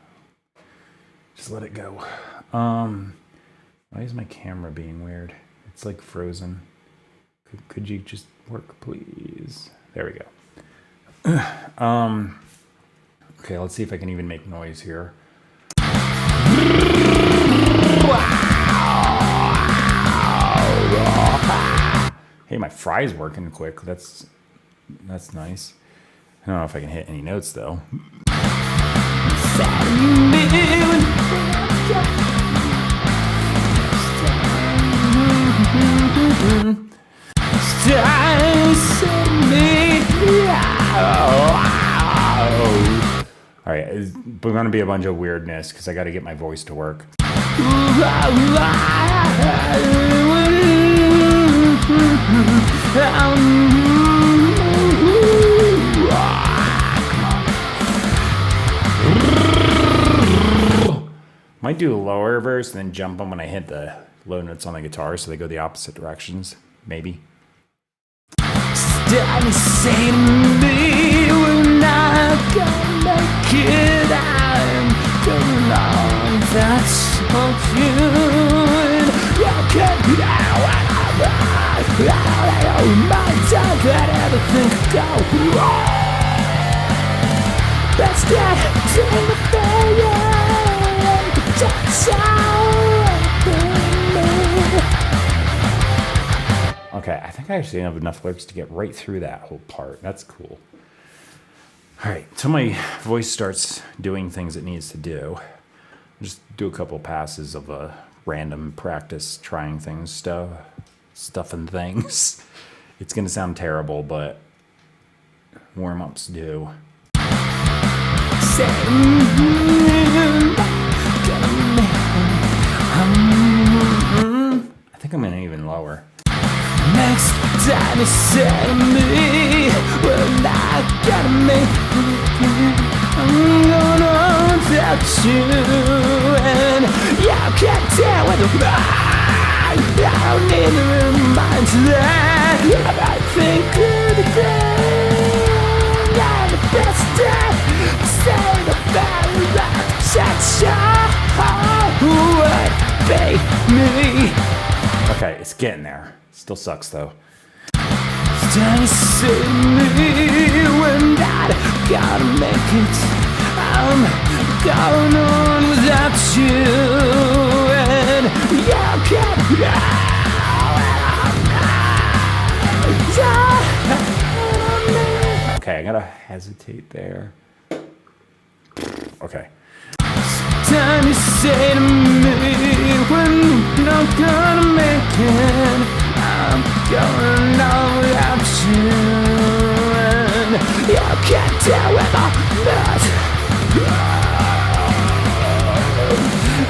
Just let it go. Why is my camera being weird? It's like frozen. Could you just work, please? There we go. Okay, let's see if I can even make noise here. Hey, my fry's working quick. That's nice. I don't know if I can hit any notes though. All right, it's going to be a bunch of weirdness because I got to get my voice to work. Might do a lower verse and then jump them when I hit the low notes on the guitar so they go the opposite directions, maybe. Don't say to me we're not gonna make it. I'm going on, that's what you can now. I don't mind that everything could go wrong. Best get in the failure. Okay, I think I actually have enough lyrics to get right through that whole part. That's cool. All right, until my voice starts doing things it needs to do, I'll just do a couple passes of a random practice, trying things, stuff and things. It's gonna sound terrible, but warm-ups do. I think I'm gonna even lower. Next time you say to me, we're not gonna make it. I'm going on without you, and you can't deal with the I don't need to remind you that I think of the day. I'm the best day. Say the better that would be me. Okay, it's getting there. Still sucks though. Don't see me, we're not gonna make it. I'm going on without you, and you can't. Okay, I gotta hesitate there. Okay. Time you say to me, we're not gonna make it. I'm going on without you, and you can't deal with all that.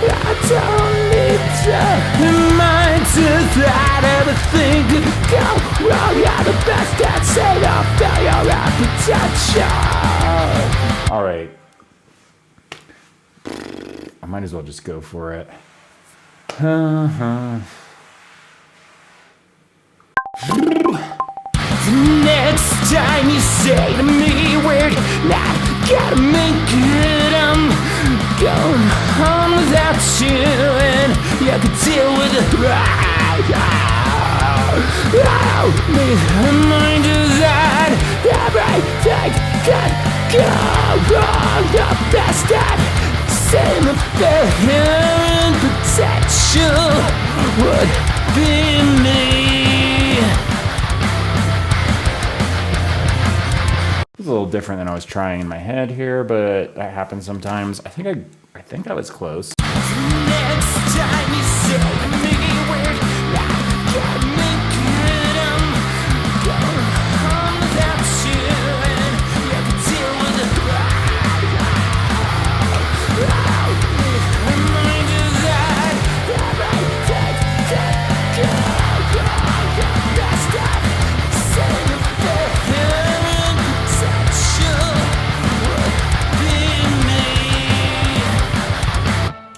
I don't need to remind you that everything could go wrong. You're the best at saying I'll failure and potential. All right. I might as well just go for it. Next time you say to me we're not gonna make it, I'm going home without you, and you can deal with it. I don't need a reminder that everything can go wrong. The best at saying the failure and potential would be me. It's a little different than I was trying in my head here, but that happens sometimes. I think I was close. Next time you say to me we're not gonna make it, I'm going home without you, and you can deal with it. Reminder that everything can go wrong. The best at saying the failure and potential would be me.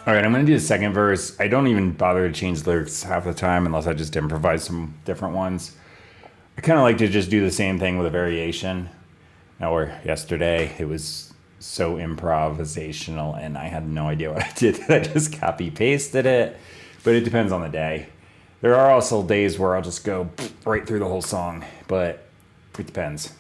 All right, I'm gonna do the second verse. I don't even bother to change lyrics half the time unless I just improvise some different ones. I kind of like to just do the same thing with a variation. Now, where yesterday it was so improvisational and I had no idea what I did. I just copy pasted it, but it depends on the day. There are also days where I'll just go right through the whole song, but it depends.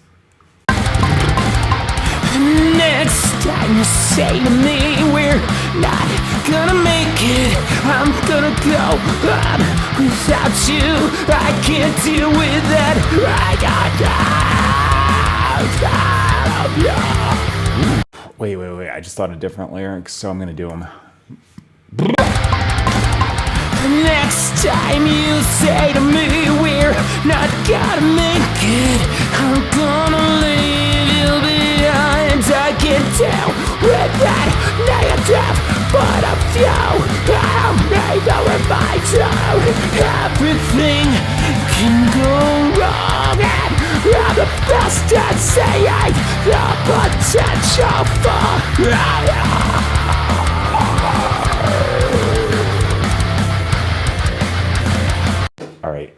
Next time you say to me we're not gonna make it, I'm gonna go on without you. I can't deal with that. Wait. I just thought of different lyrics, so I'm gonna do them. Next time you say to me we're not gonna make it, I'm gonna leave you Everything can go wrong, and I'm the best at saying the potential for All right.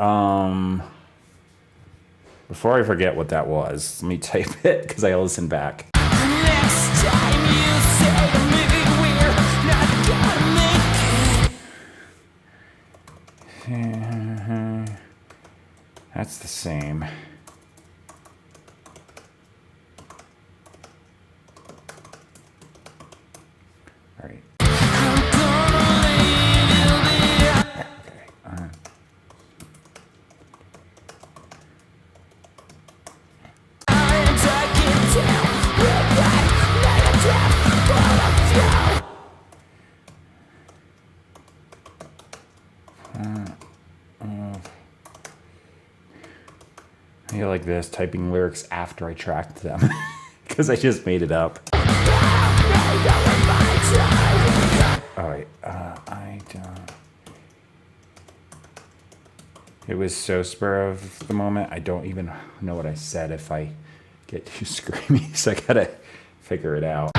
Before I forget what that was, let me type it because I listened back. next time you say to me we're not gonna make it. That's the same. All right. Okay. I feel like this, typing lyrics after I tracked them because I just made it up. All right, I don't. It was so spur of the moment. I don't even know what I said if I get too screamy, so I gotta figure it out.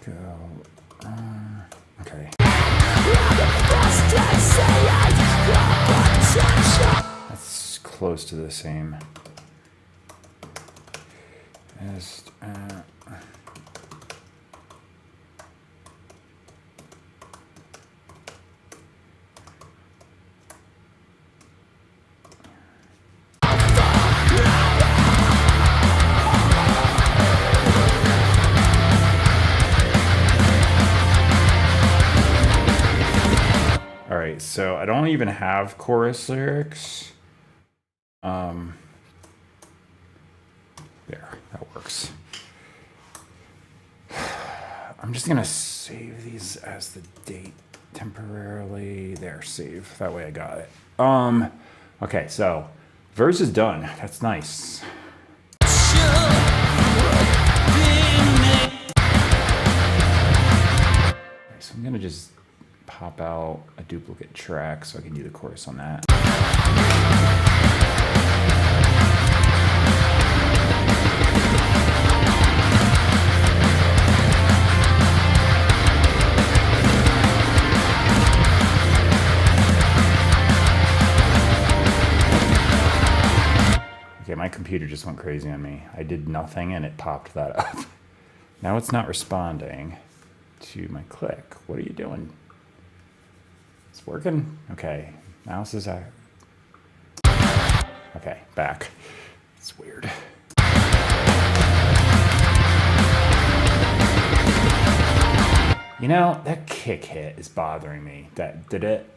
Go. Okay. That's close to the same. Just, all right, so I don't even have chorus lyrics. There, that works. I'm just gonna save these as the date temporarily. There, save. That way I got it. Okay, so verse is done. That's nice. So I'm gonna just pop out a duplicate track so I can do the chorus on that. Okay, my computer just went crazy on me. I did nothing and it popped that up. Now it's not responding to my click. What are you doing? It's working? Okay, mouse is out. Okay, back. It's weird. You know, that kick hit is bothering me. That did it?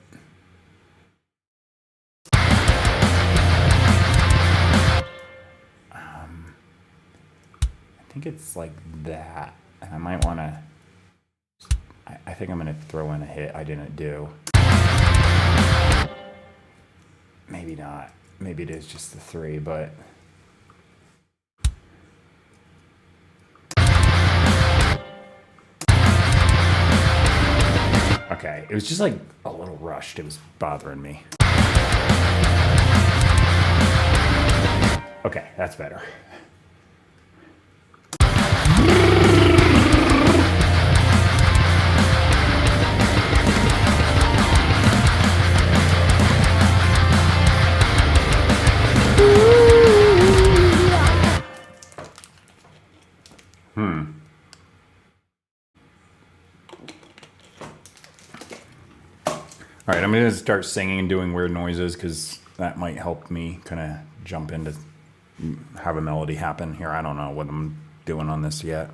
I think it's like that. And I might want to... I think I'm going to throw in a hit I didn't do. Maybe not. Maybe it is just the 3, but... Okay, it was just like a little rushed. It was bothering me. Okay, that's better. All right, I'm going to start singing and doing weird noises because that might help me kind of jump into, have a melody happen here. I don't know what I'm doing on this yet.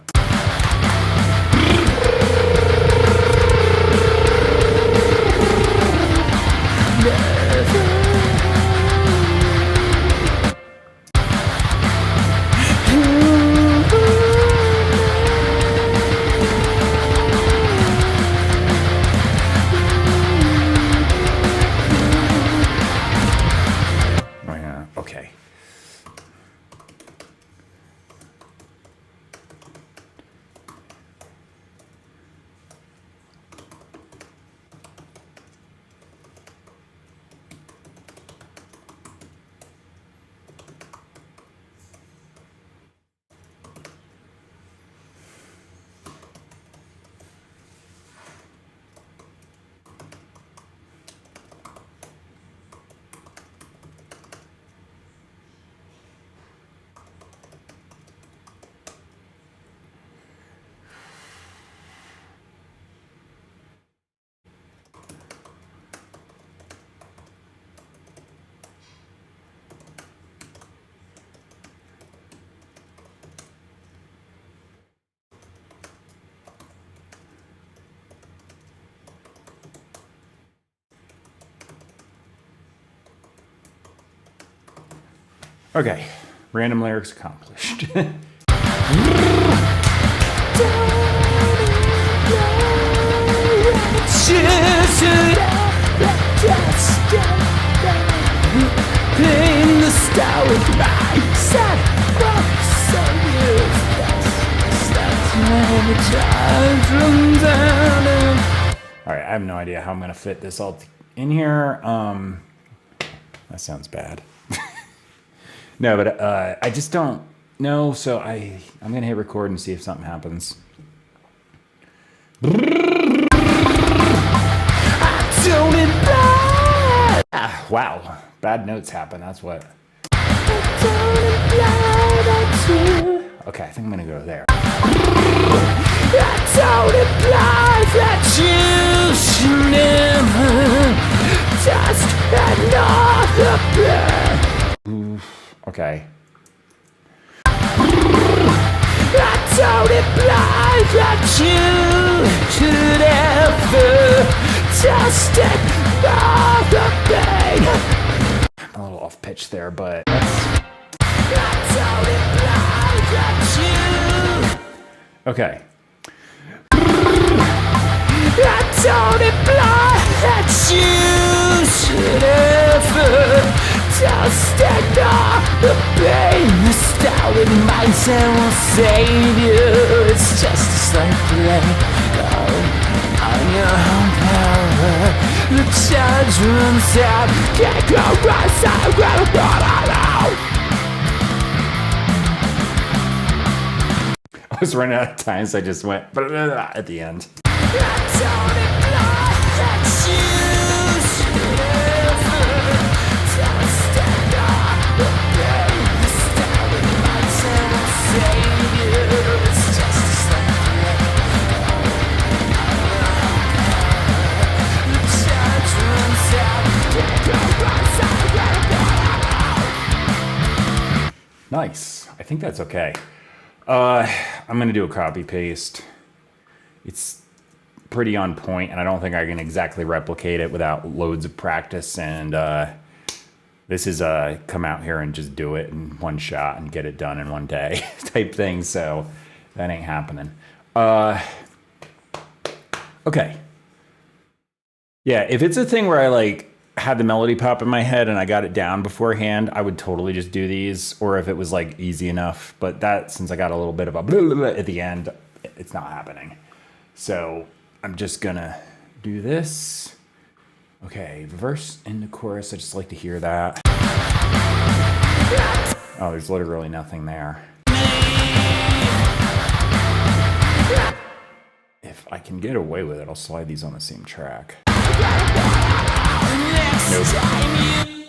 Okay, random lyrics accomplished. In the star with my sad All right, I have no idea how I'm gonna fit this all in here. That sounds bad. No, but I just don't know. So I'm gonna hit record and see if something happens. Wow, bad notes happen. That's what. Okay, I think I'm gonna go there. Don't imply that you should never just another bird. Okay. Don't imply that you should ever just another bird. I'm a little off pitch there, but Don't imply that you. okay. Don't imply that you should ever just another pain. The stalling mindset will save you. It's just a slight play on your own power. The judgment's out. Can't go right side, grab a bottle. I was running out of time, so I just went at the end. Nice. I think that's okay. I'm gonna do a copy paste. It's pretty on point, and I don't think I can exactly replicate it without loads of practice. And this is come out here and just do it in one shot and get it done in one day type thing. So that ain't happening. Okay. Yeah, if it's a thing where I like had the melody pop in my head and I got it down beforehand, I would totally just do these. Or if it was like easy enough, but that, since I got a little bit of a blah, blah, blah at the end, it's not happening. So I'm just gonna do this. Okay, verse into chorus. I just like to hear that. Oh, there's literally nothing there. If I can get away with it, I'll slide these on the same track. Nope.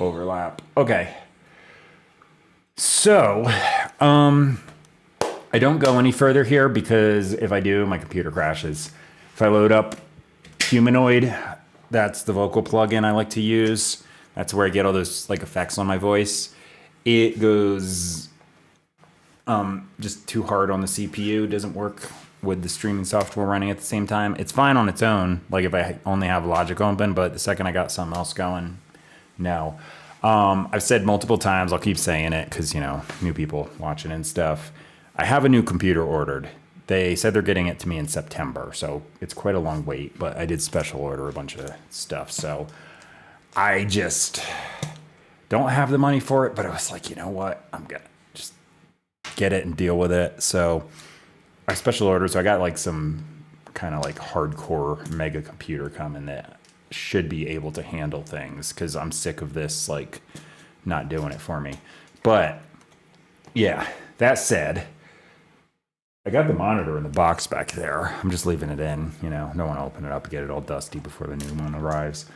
Overlap. Okay. So, I don't go any further here because if I do, my computer crashes. If I load up Humanoid, that's the vocal plugin I like to use. That's where I get all those like effects on my voice. It goes just too hard on the CPU. It doesn't work with the streaming software running at the same time. It's fine on its own, like if I only have Logic open, but the second I got something else going, no. I've said multiple times, I'll keep saying it because, you know, new people watching and stuff. I have a new computer ordered. They said they're getting it to me in September, so it's quite a long wait, but I did special order a bunch of stuff, so I just don't have the money for it, but I was like, you know what? I'm gonna just get it and deal with it. So I special ordered, so I got like some kind of like hardcore mega computer coming that should be able to handle things because I'm sick of this like not doing it for me. But yeah, that said, I got the monitor in the box back there. I'm just leaving it in, you know, don't want to open it up and get it all dusty before the new one arrives.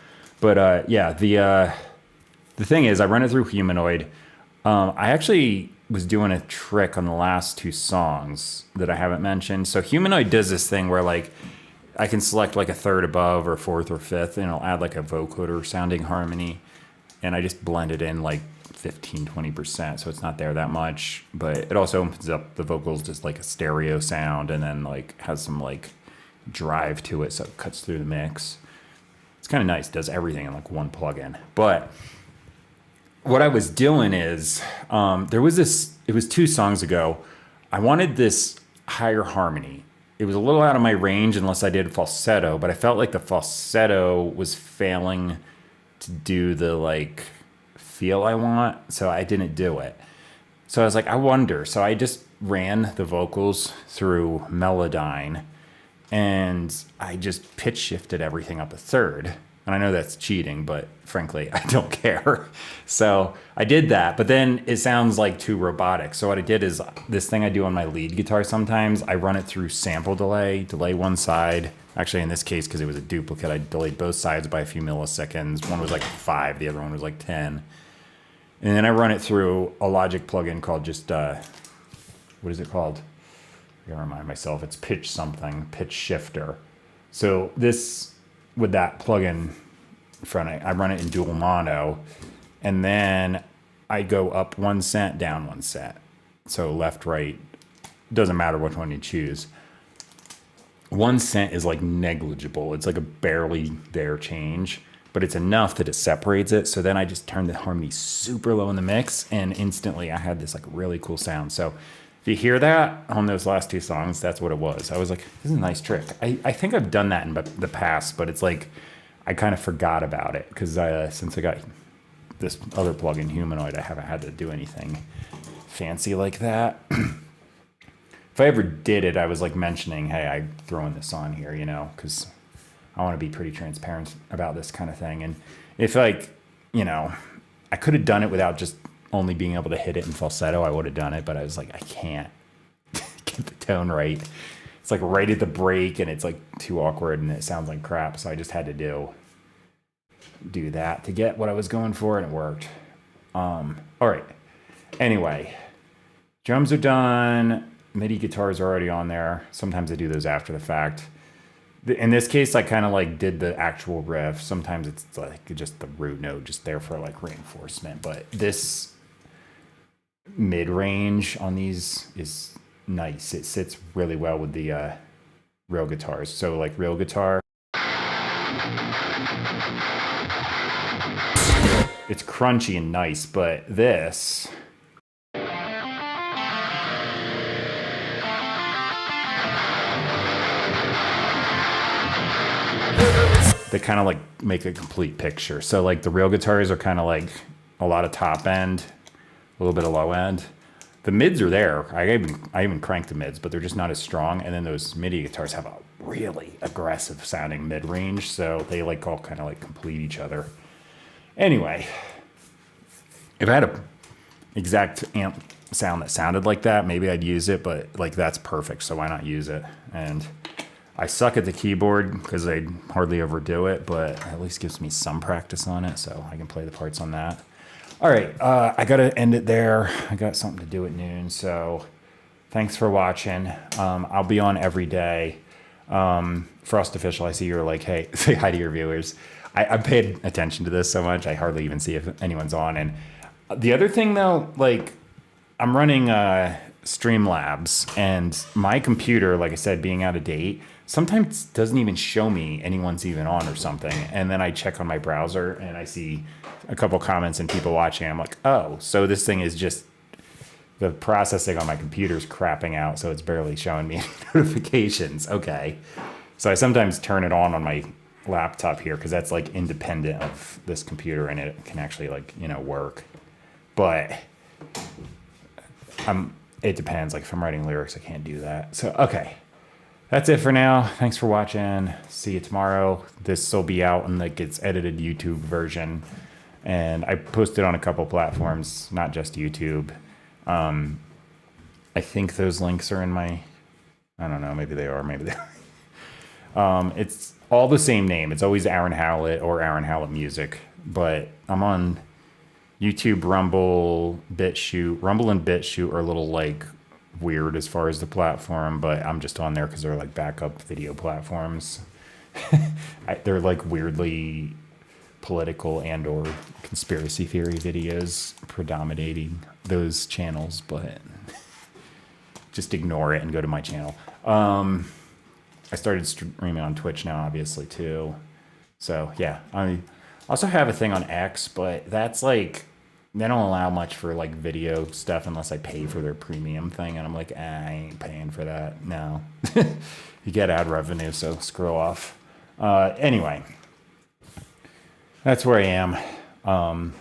But yeah, the thing is, I run it through Humanoid. I actually was doing a trick on the last two songs that I haven't mentioned. So Humanoid does this thing where like I can select like a third above or fourth or fifth, and it'll add like a vocoder sounding harmony. And I just blend it in like 15-20%, so it's not there that much, but it also opens up the vocals just like a stereo sound, and then like has some like drive to it, so it cuts through the mix. It's kind of nice. It does everything in like one plugin. But what I was doing is there was this, it was 2 songs ago. I wanted this higher harmony. It was a little out of my range unless I did falsetto, but I felt like the falsetto was failing to do the like feel I want, so I didn't do it. So I was like, I wonder. So I just ran the vocals through Melodyne and I just pitch shifted everything up a third. And I know that's cheating, but frankly, I don't care. So I did that, but then it sounds like too robotic. So what I did is this thing I do on my lead guitar sometimes, I run it through sample delay one side. Actually, in this case, because it was a duplicate, I delayed both sides by a few milliseconds. One was like 5, the other one was like 10. And then I run it through a Logic plugin called just, what is it called? I gotta remind myself, it's pitch something, pitch shifter. So this, with that plugin front, I run it in dual mono, and then I go up 1 cent, down 1 cent. So left, right, doesn't matter which one you choose. 1 cent is like negligible. It's like a barely there change, but it's enough that it separates it. So then I just turned the harmony super low in the mix, and instantly I had this like really cool sound. So if you hear that on those last 2 songs, that's what it was. I was like, this is a nice trick. I think I've done that in the past, but it's like I kind of forgot about it because since I got this other plugin, Humanoid, I haven't had to do anything fancy like that. If I ever did it, I was like mentioning, hey, I'm throwing this on here, you know, because I want to be pretty transparent about this kind of thing. And if like, you know, I could have done it without just only being able to hit it in falsetto, I would have done it, but I was like, I can't get the tone right. It's like right at the break and it's like too awkward and it sounds like crap. So I just had to do that to get what I was going for, and it worked. All right. Anyway, drums are done. MIDI guitars are already on there. Sometimes I do those after the fact. In this case, I kind of like did the actual riff. Sometimes it's like just the root note just there for like reinforcement. But this mid-range on these is nice. It sits really well with the real guitars. So like real guitar, it's crunchy and nice, but this, they kind of like make a complete picture. So like the real guitars are kind of like a lot of top end, a little bit of low end. The mids are there. I even cranked the mids, but they're just not as strong. And then those MIDI guitars have a really aggressive sounding mid range, so they like all kind of like complete each other. Anyway, if I had a exact amp sound that sounded like that, maybe I'd use it, but like that's perfect, so why not use it? And I suck at the keyboard because I hardly ever do it, but at least gives me some practice on it, so I can play the parts on that. All right, I gotta end it there. I got something to do at noon, so thanks for watching. I'll be on every day. Frost Official, I see you're like, hey, say hi to your viewers. I paid attention to this so much, I hardly even see if anyone's on. And the other thing though, like I'm running Streamlabs, and my computer, like I said, being out of date, sometimes doesn't even show me anyone's even on or something. And then I check on my browser and I see a couple comments and people watching. I'm like, oh, so this thing is just, the processing on my computer is crapping out, so it's barely showing me any notifications. Okay. So I sometimes turn it on my laptop here because that's like independent of this computer and it can actually like, you know, work. But it depends. Like if I'm writing lyrics, I can't do that. So, okay. That's it for now. Thanks for watching. See you tomorrow. This will be out in like its edited YouTube version. And I posted on a couple platforms, not just YouTube. I think those links are in my, I don't know, maybe they are, maybe they are. It's all the same name. It's always Aaron Howlett or Aaron Howlett Music. But I'm on YouTube, Rumble, BitChute. Rumble and BitChute are a little like weird as far as the platform, but I'm just on there because they're like backup video platforms. They're like weirdly political and or conspiracy theory videos predominating those channels, but just ignore it and go to my channel. I started streaming on Twitch now, obviously, too. So, yeah. I also have a thing on X, but that's like they don't allow much for like video stuff unless I pay for their premium thing, and I'm like, I ain't paying for that. No, you get ad revenue, so screw off. Anyway, that's where I am.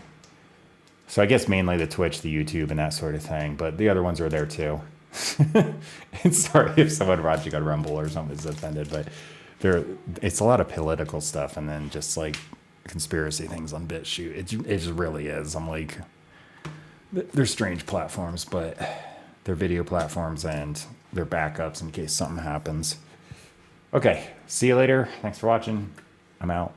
So I guess mainly the Twitch, the YouTube, and that sort of thing, but the other ones are there too. And sorry if someone watching on Rumble or something is offended, but it's a lot of political stuff and then just like conspiracy things on BitChute. It just really is. I'm like, they're strange platforms, but they're video platforms and they're backups in case something happens. Okay, see you later. Thanks for watching. I'm out.